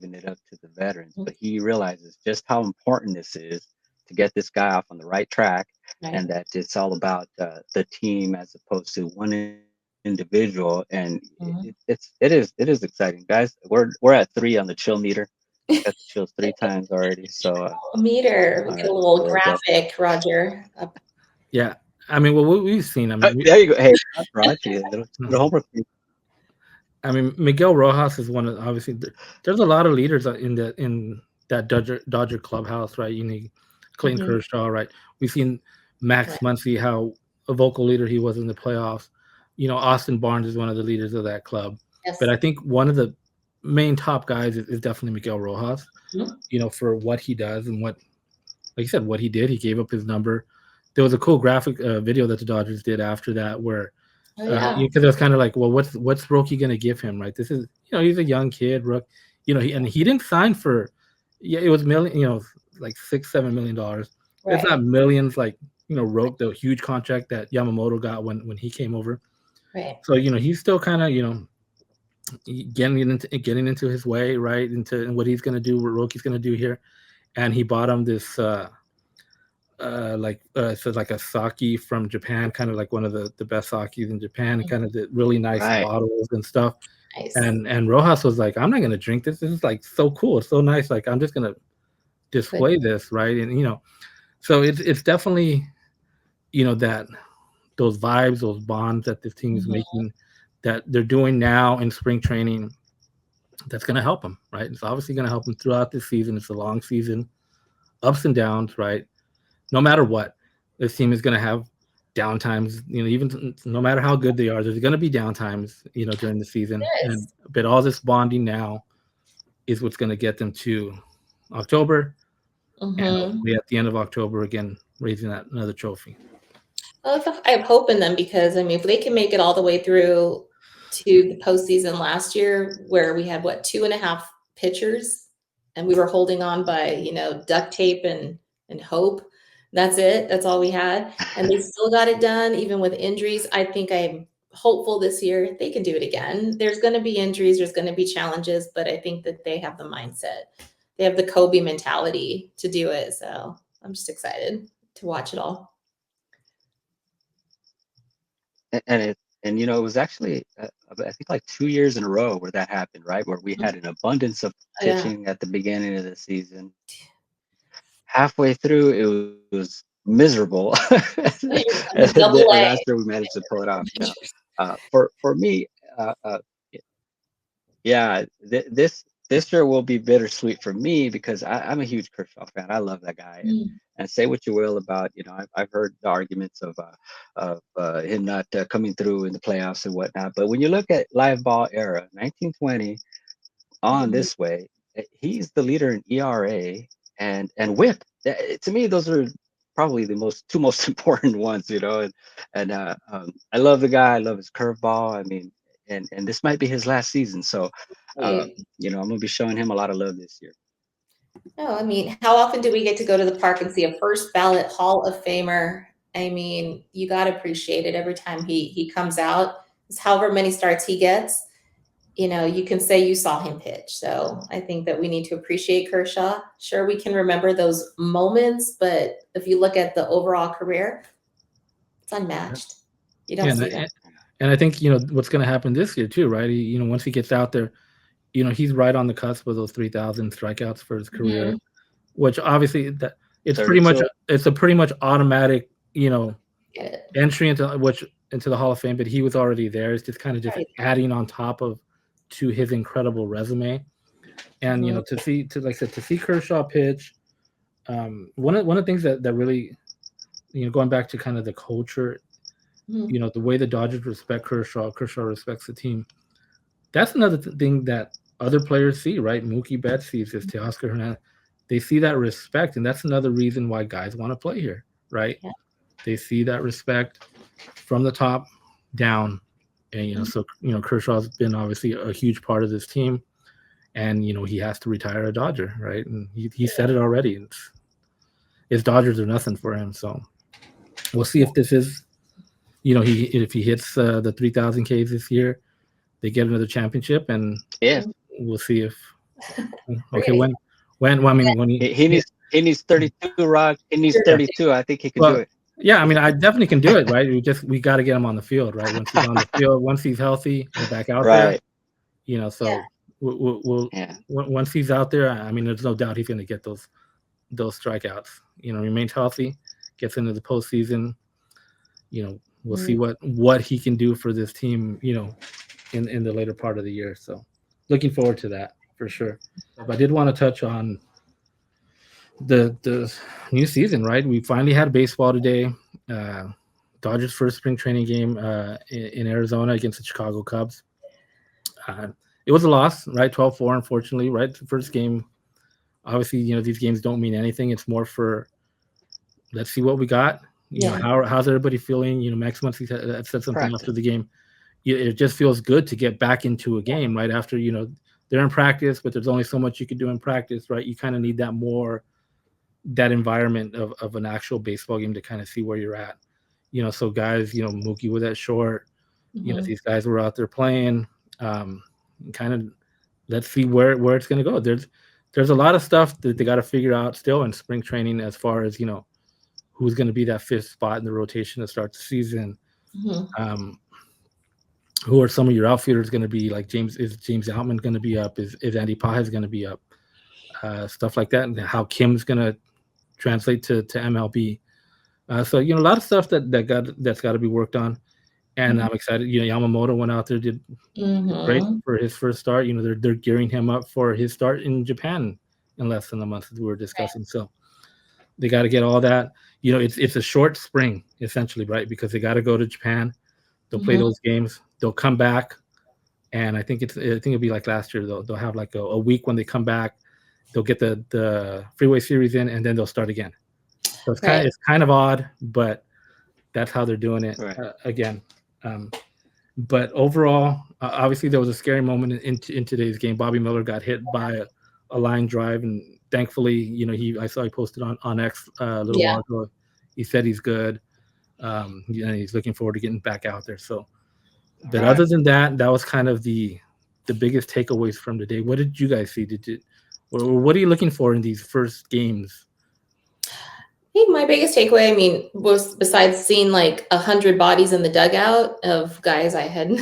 it up to the veterans, but he realizes just how important this is to get this guy off on the right track, Right. and that it's all about the team as opposed to one individual. And it is exciting, guys. We're at 3 on the chill meter. Got the chills 3 times already. So Meter, we all get a right, little so we'll go. graphic, Roger. Yeah, I mean, what we've seen. I mean, There you go. Hey, Roger, a little homework. I mean, Miguel Rojas is one of, obviously. There's a lot of leaders in that Dodger clubhouse, right? Clayton Kershaw, right? We've seen Max Muncy, how a vocal leader he was in the playoffs. Austin Barnes is one of the leaders of that club. Yes. But I think one of the main top guys is definitely Miguel Rojas. For what he does and what, like you said, what he did. He gave up his number. There was a cool graphic video that the Dodgers did after that, where because it was kind of like, well, what's Roki going to give him, right? This is, he's a young kid, Rook. He didn't sign for, it was million, like $6-7 million. Right. It's not millions like, Roke, the huge contract that Yamamoto got when he came over. Right. So he's still kind of getting into his way, right, into what he's going to do, what Roki's going to do here, and he bought him this so like a sake from Japan, kind of like one of the best sakes in Japan, kind of the really nice bottles and stuff. Nice. And Rojas was like, I'm not gonna drink this. This is like so cool. It's so nice. Like, I'm just gonna display this, right? And so it's definitely that those vibes, those bonds that this team is making, that they're doing now in spring training, that's gonna help them, right? It's obviously gonna help them throughout this season. It's a long season, ups and downs, right? No matter what, this team is going to have downtimes. Even no matter how good they are, there's going to be downtimes. During the season, but all this bonding now is what's going to get them to October, and hopefully at the end of October again, raising that another trophy. Well, I have hope in them, because I mean, if they can make it all the way through to the postseason last year, where we had 2.5 pitchers, and we were holding on by duct tape and hope. That's it. That's all we had. And they still got it done, even with injuries. I think I'm hopeful this year they can do it again. There's going to be injuries. There's going to be challenges, but I think that they have the mindset. They have the Kobe mentality to do it. So I'm just excited to watch it all. And it was actually, I think, like 2 years in a row where that happened, right? Where we had an abundance of pitching at the beginning of the season. Halfway through, it was miserable. And then last year we managed to pull it off. For me, uh, uh, yeah, this year will be bittersweet for me because I'm a huge Kershaw fan. I love that guy, Mm. and say what you will about, I've heard the arguments of him not coming through in the playoffs and whatnot. But when you look at live ball era, 1920 on Mhm. this way, he's the leader in ERA and WHIP. To me, those are probably the two most important ones, and I love the guy. I love his curveball. I mean, and this might be his last season, so Right. I'm gonna be showing him a lot of love this year. No, I mean, how often do we get to go to the park and see a first ballot Hall of Famer? I mean, you got to appreciate it every time he comes out. It's however many starts he gets, you can say you saw him pitch. So I think that we need to appreciate Kershaw. Sure, we can remember those moments, but if you look at the overall career, it's unmatched. You Yeah, don't see that. and I think what's going to happen this year too, right? Once he gets out there, he's right on the cusp of those 3,000 strikeouts for his career, Mhm. which obviously that So it's a pretty much automatic Get it. entry into the Hall of Fame. But he was already there. It's just kind of just Right. adding on top to his incredible resume, and Mhm. like I said, to see Kershaw pitch. One of the things that really going back to kind of the culture, Mhm. the way the Dodgers respect Kershaw respects the team. That's another thing that other players see, right? Mookie Betts sees this, Teoscar Hernandez. They see that respect, and that's another reason why guys want to play here, right? Yeah. They see that respect from the top down, and Mhm. so Kershaw's been obviously a huge part of this team, and he has to retire a Dodger, right? And he said it already. It's Dodgers or nothing for him. So we'll see if this is, if he hits the 3,000 Ks this year, they get another championship, and yeah, we'll see if okay Great. well, I mean when he needs 32, Rock. He needs yeah, 32. I think he can do well it. yeah, I mean I definitely can do it, right? We got to get him on the field, right? Once he's on the field, once he's healthy and back out there, Right. so we'll Yeah. once he's out there, I mean there's no doubt he's going to get those strikeouts. Remains healthy, gets into the postseason. We'll see Mhm. what he can do for this team. In the later part of the year. So looking forward to that for sure. But I did want to touch on the new season, right? We finally had baseball today. Dodgers first spring training game in Arizona against the Chicago Cubs. It was a loss, right? 12-4, unfortunately, right? The first game, obviously, these games don't mean anything. It's more for let's see what we got. Yeah. How's everybody feeling? Max Muncy said something after Practice. the game. It just feels good to get back into a game right after they're in practice, but there's only so much you can do in practice, right? You kind of need that environment of an actual baseball game to kind of see where you're at. So guys, Mookie with that short, Mhm. these guys were out there playing. Kind of let's see where it's going to go. There's a lot of stuff that they got to figure out still in spring training as far as who's going to be that fifth spot in the rotation to start the season. Mhm. Who are some of your outfielders going to be? Like is James Outman going to be up? Is Andy Pajes going to be up? Stuff like that, and how Kim's going to translate to MLB. So a lot of stuff that's got to be worked on, and I'm excited. Yamamoto went out there, did great Mhm. for his first start. They're gearing him up for his start in Japan in less than a month, as we were discussing. So they got to get all that. It's a short spring essentially, right? Because they got to go to Japan. They'll play Mhm. those games. They'll come back. And I think it'll be like last year. They'll have like a week when they come back. They'll get the freeway series in, and then they'll start again. So Right. it's kind of odd, but that's how they're doing it Right. again. But overall, obviously there was a scary moment in today's game. Bobby Miller got hit by a line drive, and thankfully, I saw he posted on X a little Yeah. while ago. He said he's good. And he's looking forward to getting back out there. So. But Right. other than that, that was kind of the biggest takeaways from today. What did you guys see? What are you looking for in these first games? I think my biggest takeaway, I mean, was besides seeing like 100 bodies in the dugout of guys I had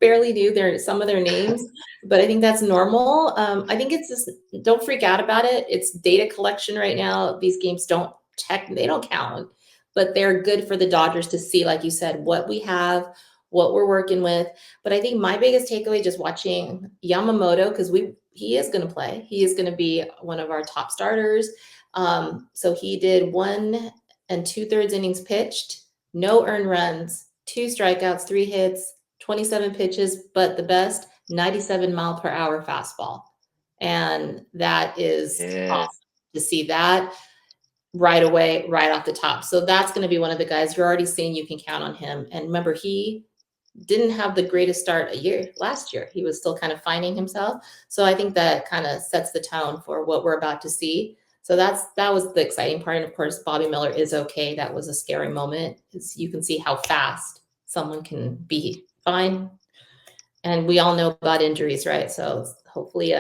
barely knew some of their names, but I think that's normal. I think it's just don't freak out about it. It's data collection right now. These games they don't count, but they're good for the Dodgers to see, like you said, what we have, what we're working with. But I think my biggest takeaway just watching Yamamoto, because he is going to play. He is going to be one of our top starters. So he did 1 2/3 innings pitched, no earned runs, 2 strikeouts, 3 hits, 27 pitches, but the best, 97-mile-per-hour fastball. And that is Yeah. awesome to see that right away, right off the top. So that's going to be one of the guys you're already seeing. You can count on him. And remember, he didn't have the greatest start last year. He was still kind of finding himself. So I think that kind of sets the tone for what we're about to see. So that was the exciting part. And of course, Bobby Miller is okay. That was a scary moment, because you can see how fast someone can be fine. And we all know about injuries, right? So hopefully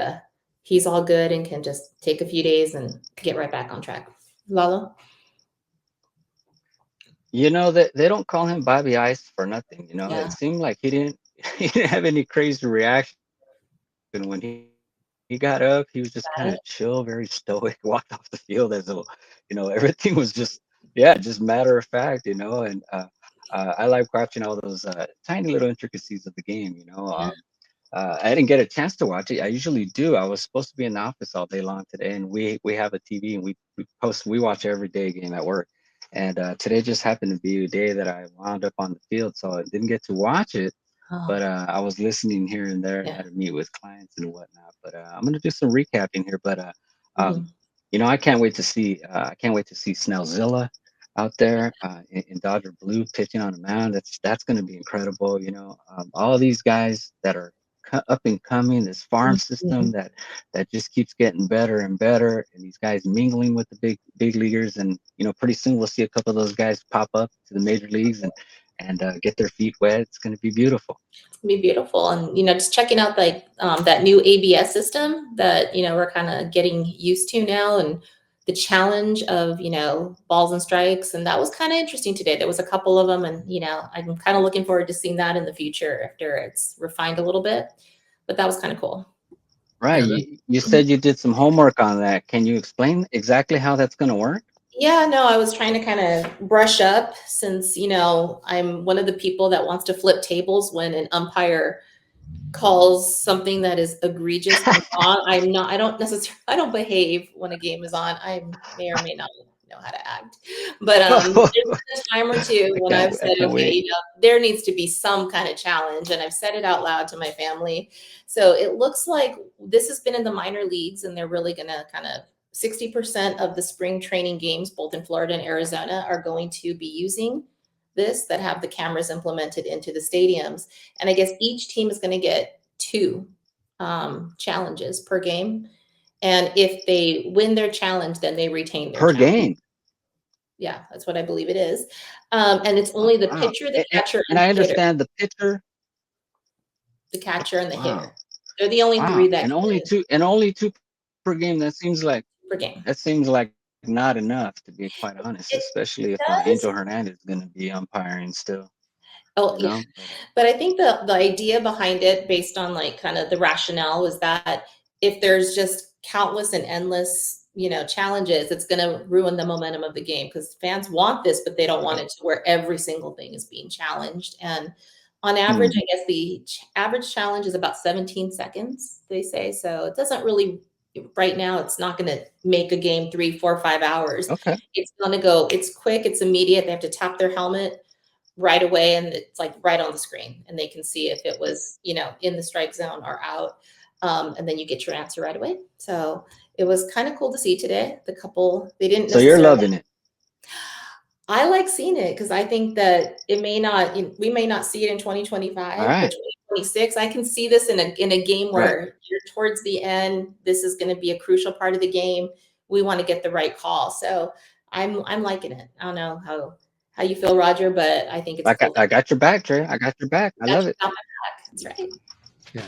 he's all good and can just take a few days and get right back on track. Lalo? You know that they don't call him Bobby Ice for nothing. You know, Yeah. it seemed like he didn't he didn't have any crazy reaction when he got up. He was just kind of chill, very stoic, walked off the field as though, everything was just just matter of fact. And I like watching all those tiny little intricacies of the game. I didn't get a chance to watch it. I usually do. I was supposed to be in the office all day long today, and we have a TV, and we watch every day game at work. And today just happened to be a day that I wound up on the field, so I didn't get to watch it. But I was listening here and there. I had to meet with clients and whatnot. But I'm gonna do some recapping here. But I can't wait to see Snellzilla out there in Dodger blue pitching on the mound. That's going to be incredible. All of these guys that are up and coming, this farm system that just keeps getting better and better, and these guys mingling with the big leaguers, and pretty soon we'll see a couple of those guys pop up to the major leagues and get their feet wet. It's going to be beautiful. It's going to be beautiful. And just checking out that new ABS system that we're kind of getting used to now, and the challenge of balls and strikes, and that was kind of interesting today. There was a couple of them, and I'm kind of looking forward to seeing that in the future after it's refined a little bit. But that was kind of cool. Right. You said you did some homework on that. Can you explain exactly how that's going to work? Yeah, no, I was trying to kind of brush up, since I'm one of the people that wants to flip tables when an umpire calls something that is egregious and wrong. I don't behave when a game is on. I may or may not know how to act. But there's been a time or two when I've said, okay, there needs to be some kind of challenge, and I've said it out loud to my family. So it looks like this has been in the minor leagues, and they're really going to kind of 60% of the spring training games, both in Florida and Arizona, are going to be using this, that have the cameras implemented into the stadiums. And I guess each team is going to get 2 challenges per game. And if they win their challenge, then they retain their challenge. Game. Yeah, that's what I believe it is. And it's only the pitcher, the catcher, and I understand the pitcher, the catcher, and the hitter. They're the only 3 that only two per game. That seems like per game. That seems like not enough, to be quite honest, especially if Angel Hernandez is going to be umpiring still. Oh, yeah. But I think the idea behind it, based on kind of the rationale, was that if there's just countless and endless, challenges, it's going to ruin the momentum of the game, because fans want this, but they don't want it to where every single thing is being challenged. And on average, I guess the average challenge is about 17 seconds, they say. So it doesn't really, right now, it's not going to make a game 3, 4, 5 hours. Okay. It's going to go, it's quick, it's immediate. They have to tap their helmet right away, and it's right on the screen, and they can see if it was, in the strike zone or out. And then you get your answer right away. So it was kind of cool to see today. The couple, they didn't. So you're loving it. I like seeing it, because I think that we may not see it in 2025, but 2026, I can see this in a game where you're towards the end. This is going to be a crucial part of the game. We want to get the right call. So I'm liking it. I don't know how you feel, Roger, but I think it's cool. I got your back, Trey. I got your back. I love it. That's right. Yeah.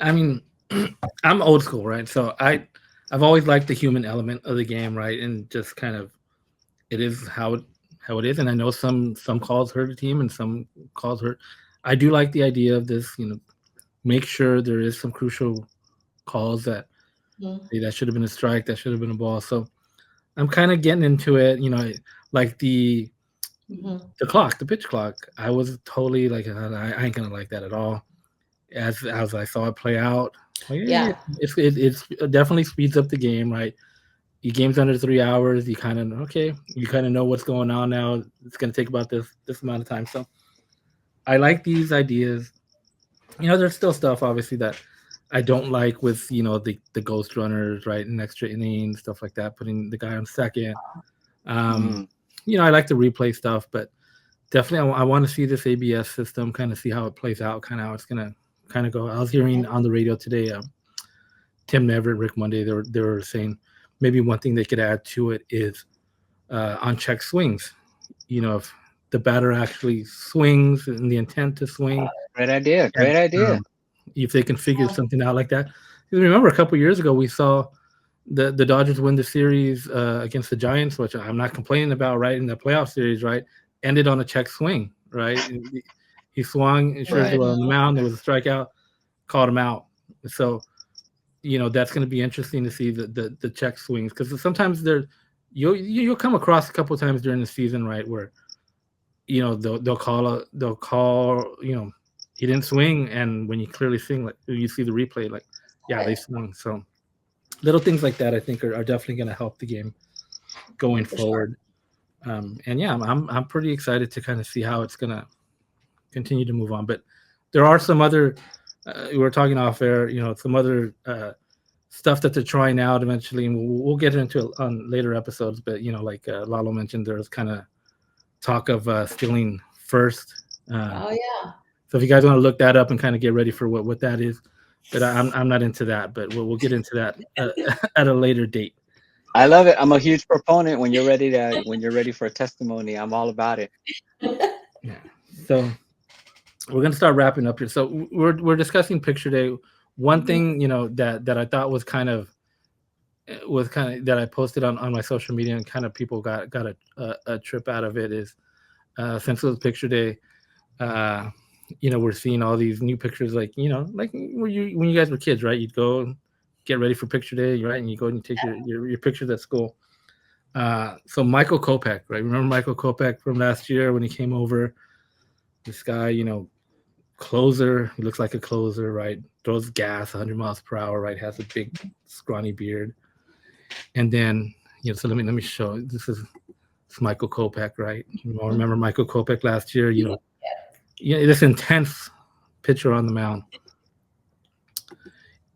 I mean, I'm old school, right? So I've always liked the human element of the game, right? And just kind of, it is how it is. And I know some calls hurt the team and some calls hurt. I do like the idea of this, make sure there is some crucial calls that that should have been a strike, that should have been a ball. So I'm kind of getting into it, like the the pitch clock, I was totally like, I ain't gonna like that at all. As I saw it play out, like, Yeah. it definitely speeds up the game, right? Your game's under 3 hours. You kind of know what's going on now. It's gonna take about this amount of time. So I like these ideas. There's still stuff obviously that I don't like with the ghost runners, right, and extra innings, stuff like that. Putting the guy on second. Um, I like the replay stuff, but definitely I want to see this ABS system, kind of see how it plays out, kind of how it's gonna kind of go. I was hearing on the radio today, Tim Neverett, Rick Monday, they were saying maybe one thing they could add to it is on check swings. If the batter actually swings and the intent to swing. Great idea. Great idea. If they can figure something out like that. Remember a couple years ago we saw the Dodgers win the series against the Giants, which I'm not complaining about, right, in the playoff series, right, ended on a check swing, right? He swung, Scherzer on the mound, there was a strikeout, called him out. So, that's going to be interesting to see the check swings, because sometimes you'll come across a couple of times during the season, right, where they'll call he didn't swing, and when you clearly swing, like you see the replay, like they swung. So little things like that I think are definitely going to help the game going forward. And I'm pretty excited to kind of see how it's going to continue to move on. But there are some other we were talking off air, some other stuff that they're trying out eventually, and we'll get into it on later episodes. But like Lalo mentioned, there's kind of talk of stealing first. Oh yeah. So if you guys want to look that up and kind of get ready for what that is, but I'm not into that. But we'll get into that at a later date. I love it. I'm a huge proponent. When you're ready for a testimony, I'm all about it. Yeah. So we're gonna start wrapping up here. So we're discussing picture day. One thing that I thought was kind of that I posted on my social media, and kind of people got a trip out of it, is since it was picture day, we're seeing all these new pictures, like like when you guys were kids, right? You'd go get ready for picture day, right? And you go and you take your pictures at school. So Michael Kopech, right? Remember Michael Kopech from last year when he came over? This guy, closer. He looks like a closer, right? Throws gas 100 miles per hour, right? Has a big scrawny beard. And then, so let me show. This is Michael Kopech, right? You all remember Michael Kopech last year? This intense pitcher on the mound.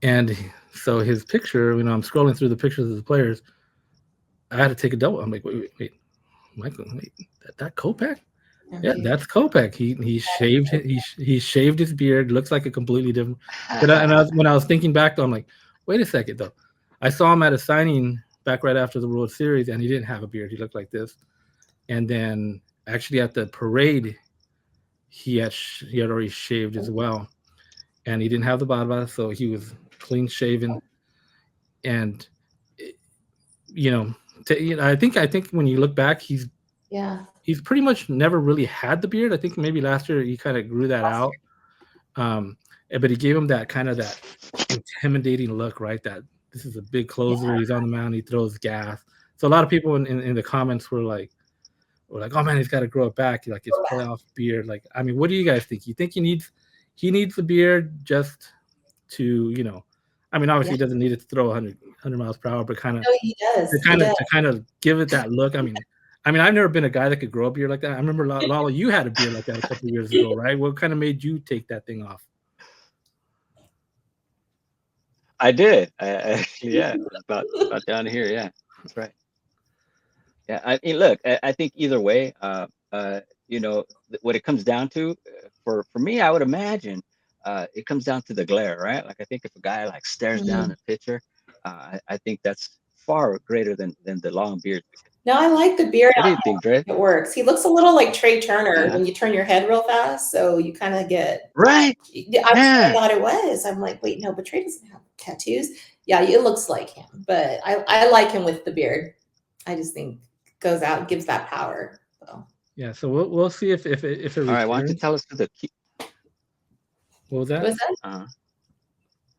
And so his picture, I'm scrolling through the pictures of the players. I had to take a double. I'm like, wait, Michael, that Kopech? Yeah, that's Kopech. He shaved his beard. Looks like a completely different. But when I was thinking back, though, I'm like, wait a second, though. I saw him at a signing back right after the World Series, and he didn't have a beard. He looked like this. And then actually at the parade, he had already shaved as well, and he didn't have the barba, so he was clean shaven. And I think when you look back, he's pretty much never really had the beard. I think maybe last year he kind of grew that out. But he gave him that kind of that intimidating look, right? That this is a big closer. He's on the mound. He throws gas. So a lot of people in the comments were like, oh man, he's got to grow it back. Like his playoff beard. Like, I mean, what do you guys think? You think he needs the beard just to, I mean, obviously he doesn't need it to throw 100 miles per hour, but kind of to kind of give it that look. I mean, I've never been a guy that could grow a beard like that. I remember Lalo, you had a beard like that a couple of years ago, right? What kind of made you take that thing off? I did. Yeah, about down here. Yeah, that's right. Yeah, I mean, look, I think either way, what it comes down to, for me, I would imagine, it comes down to the glare, right? Like, I think if a guy like stares down a pitcher, I think that's far greater than the long beard. No, I like the beard. What do you think, Dre? It works. He looks a little like Trey Turner when you turn your head real fast, so you kind of get right. I thought it was. I'm like, wait, no, but Trey doesn't have tattoos. Yeah, it looks like him, but I like him with the beard. I just think goes out, gives that power. So. Yeah, so we'll see if it. All right, why don't you tell us the key? What was that? What was that?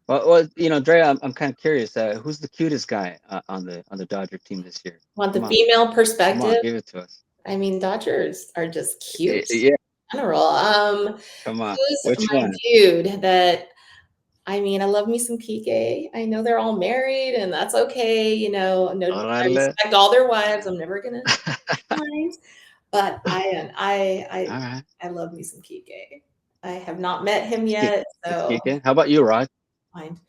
Well, Dre, I'm kind of curious. Who's the cutest guy on the Dodger team this year? Want the female perspective? Come on, give it to us. I mean, Dodgers are just cute Yeah, in general. come on. Who's Which my one? dude that I mean, I love me some Kike. I know they're all married, and that's okay. I Órale. respect all their wives. I'm never gonna mind, but All right. I love me some Kike. I have not met him Let's keep yet, let's so keep it. How about you, Raj? fine.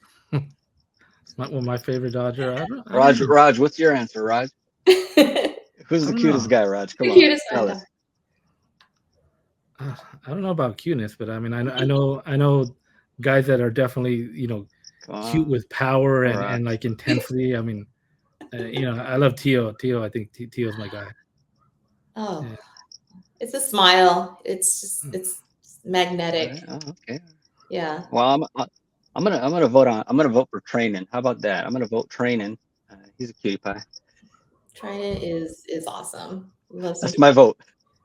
My favorite Dodger. I don't Raj, know. Raj, what's your answer, Raj? The Who's I the don't cutest know. guy, Raj? Come on, cutest tell one. us. I don't know about cuteness, but I mean, I know guys that are definitely Come cute on, with power and Raj. like intensity. I mean, I love Tio. Tio, I think Tio's my guy. Oh, Yeah. it's a smile. It's All magnetic. right. Oh, okay. Yeah. Well, I'm gonna vote for training. How about that? I'm gonna vote training. He's a cutie pie. Trinan is awesome. Love some That's my vote.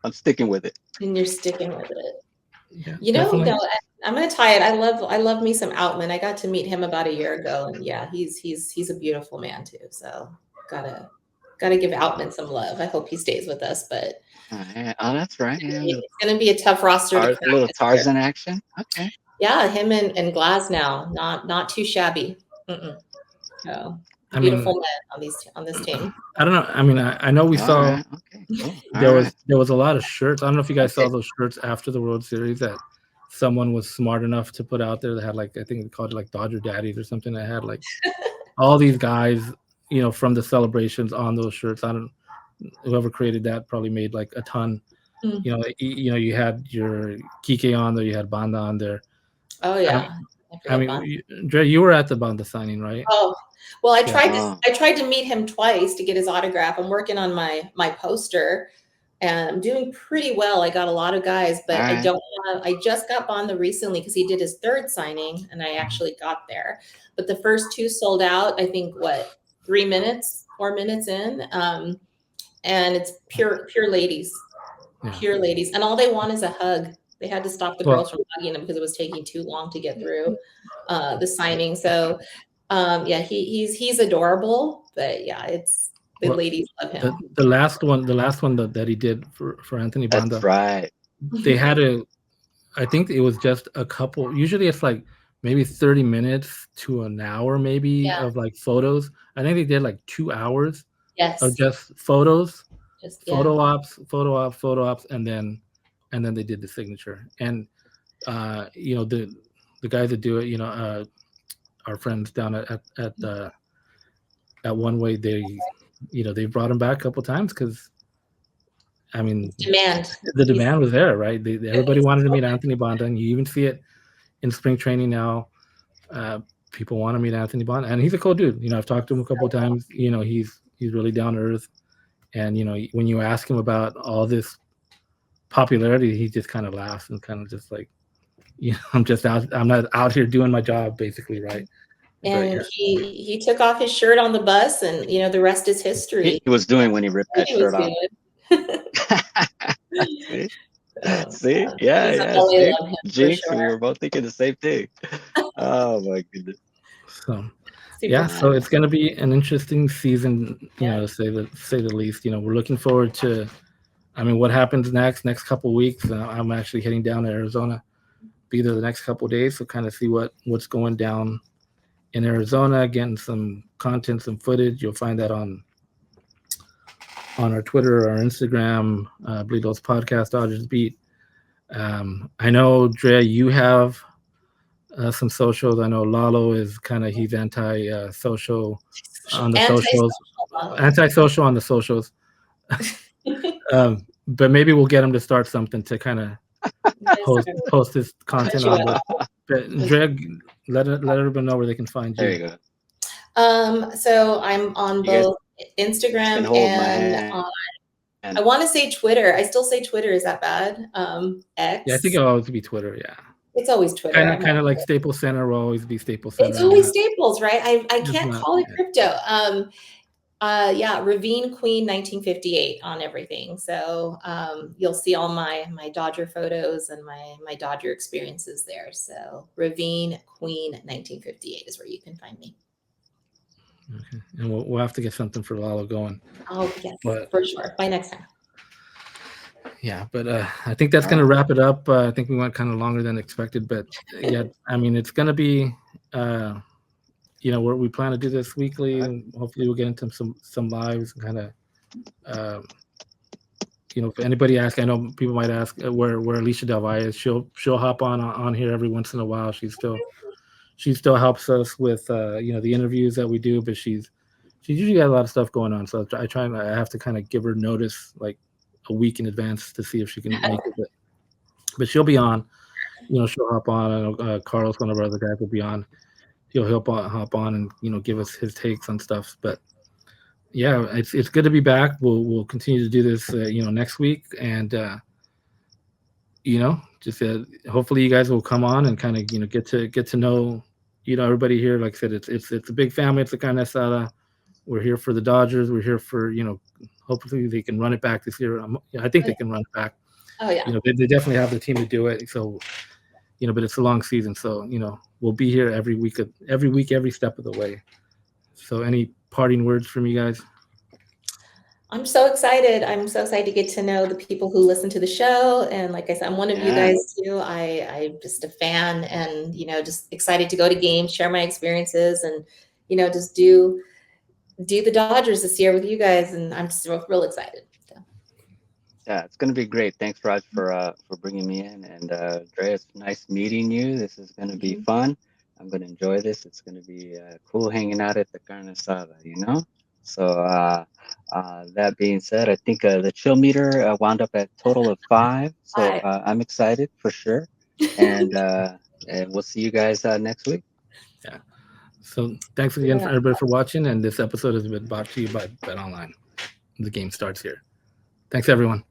I'm sticking with it. and you're sticking with it. Yeah, No, definitely. I'm gonna tie it. I love me some Outman. I got to meet him about a year ago, and yeah, he's a beautiful man too. So gotta give Outman some love. I hope he stays with us, but All right. Oh, that's right. Yeah, it's gonna be a tough roster to a crack little this year. Tarzan action. Okay. Yeah, him and Glass now, not too shabby. Mm-mm. So I beautiful mean, men on this team. I don't know. I mean, I know we All saw right. Okay. Cool. All there right. was a lot of shirts. I don't know if you guys saw Okay. those shirts after the World Series that someone was smart enough to put out there that had like I think they called it like Dodger Daddies or something that had like all these guys, from the celebrations on those shirts. I don't whoever created that probably made like a ton. Mm. You had your Kike on there, you had Banda on there. Oh I, yeah. I I forget Bond. mean, Dre, you were at the Banda signing, right? Oh, well, I Yeah. tried to Oh, I tried to meet him twice to get his autograph. I'm working on my poster and I'm doing pretty well. I got a lot of guys, all but right. I just got Bonda recently because he did his third signing and I actually got there. But the first two sold out, I think what, 3 minutes, 4 minutes in. And it's pure ladies. Yeah. Pure ladies. And all they want is a hug. They had to stop the Well, girls from hugging him because it was taking too long to get through the signing. So yeah, he's adorable, but yeah, it's the well, ladies love the him. the last one that he did for Anthony That's Banda, right. they had I think it was just a couple. Usually it's like maybe 30 minutes to an hour, maybe Yeah. of like photos. I think they did like 2 hours of Yes. just photos, Just yeah. photo ops, and then they did the signature. And the guys that do it, our friends down at One Way, they brought him back a couple times because I mean Demand. the He's demand was there, right? Everybody he's wanted to so meet Anthony Bonda, and you even see it in spring training now. People want to meet Anthony Bonda, and he's a cool dude. I've talked to him a couple of times. He's really down to earth, and when you ask him about all this popularity, he just kind of laughs and kind of just like, I'm not out here doing my job, basically, right? But and yeah, he took off his shirt on the bus and the rest is history. He was doing when he ripped What that he was shirt off. doing. See? So, See? yeah, Yeah, he's a yeah. LA See? love him for Jinx, we sure. were both thinking the same thing. Oh my goodness. so Super yeah, fun. so it's gonna be an interesting season, Yeah. to say the least. We're looking forward to. I mean, what happens next couple weeks? I'm actually heading down to Arizona, be there the next couple days, so kind of see what's going down in Arizona, getting some content, some footage. You'll find that on our Twitter, our Instagram, Bleed Those Podcast, Dodgers Beat. I know, Drea, you have some socials. I know Lalo is he's anti-social on the socials, Anti-social. anti-social on the socials. But maybe we'll get him to start something to kind of post his content on there. But Drea, let everyone know where they can find There you. you go. So I'm on You guys both can Instagram hold my and hand. I want to say Twitter. I still say Twitter. Is that bad? X. Yeah, I think it'll always be Twitter. Yeah, It's always Twitter. kind of like Staples Center will always be Staples It's Center. always Staples, right? I It's can't not. call it crypto. Yeah, Ravine Queen 1958 on everything. So you'll see all my Dodger photos and my Dodger experiences there. So Ravine Queen 1958 is where you can find me. Okay. And we'll have to get something for Lalo going. Oh yes, But for sure. By next time. Yeah, but I think that's gonna wrap it up. I think we went kind of longer than expected, but yeah, I mean, it's gonna be, we plan to do this weekly, and hopefully we'll get into some lives and kind of, um, if anybody asks, I know people might ask where Alicia Del Valle is. She'll hop on here every once in a while. She still helps us with the interviews that we do, but she's usually got a lot of stuff going on. So I have to kind of give her notice like a week in advance to see if she can make it. But she'll be on. She'll hop on. I know Carlos, one of our other guys, will be on. He'll hop on and give us his takes on stuff. But yeah, it's good to be back. We'll continue to do this next week, and just hopefully you guys will come on and kind of get to know everybody here. Like I said, it's a big family. It's a Carne Asada. We're here for the Dodgers. We're here for hopefully they can run it back this year. I think they can run it back. Oh yeah. They definitely have the team to do it. So but it's a long season. So we'll be here every week, every step of the way. So any parting words from you guys? I'm so excited. I'm so excited to get to know the people who listen to the show. And like I said, I'm one of you guys too. I'm just a fan, and just excited to go to games, share my experiences, and just do the Dodgers this year with you guys. And I'm just real excited. So. Yeah, it's gonna be great. Thanks, Raj, for bringing me in. And Drea, it's nice meeting you. This is gonna be fun. I'm gonna enjoy this. It's gonna be cool hanging out at the Carne Asada, So that being said, I think the chill meter wound up at a total of 5. So I'm excited for sure. And we'll see you guys next week. Yeah. So thanks again for everybody for watching. And this episode has been brought to you by Bet Online. The game starts here. Thanks, everyone.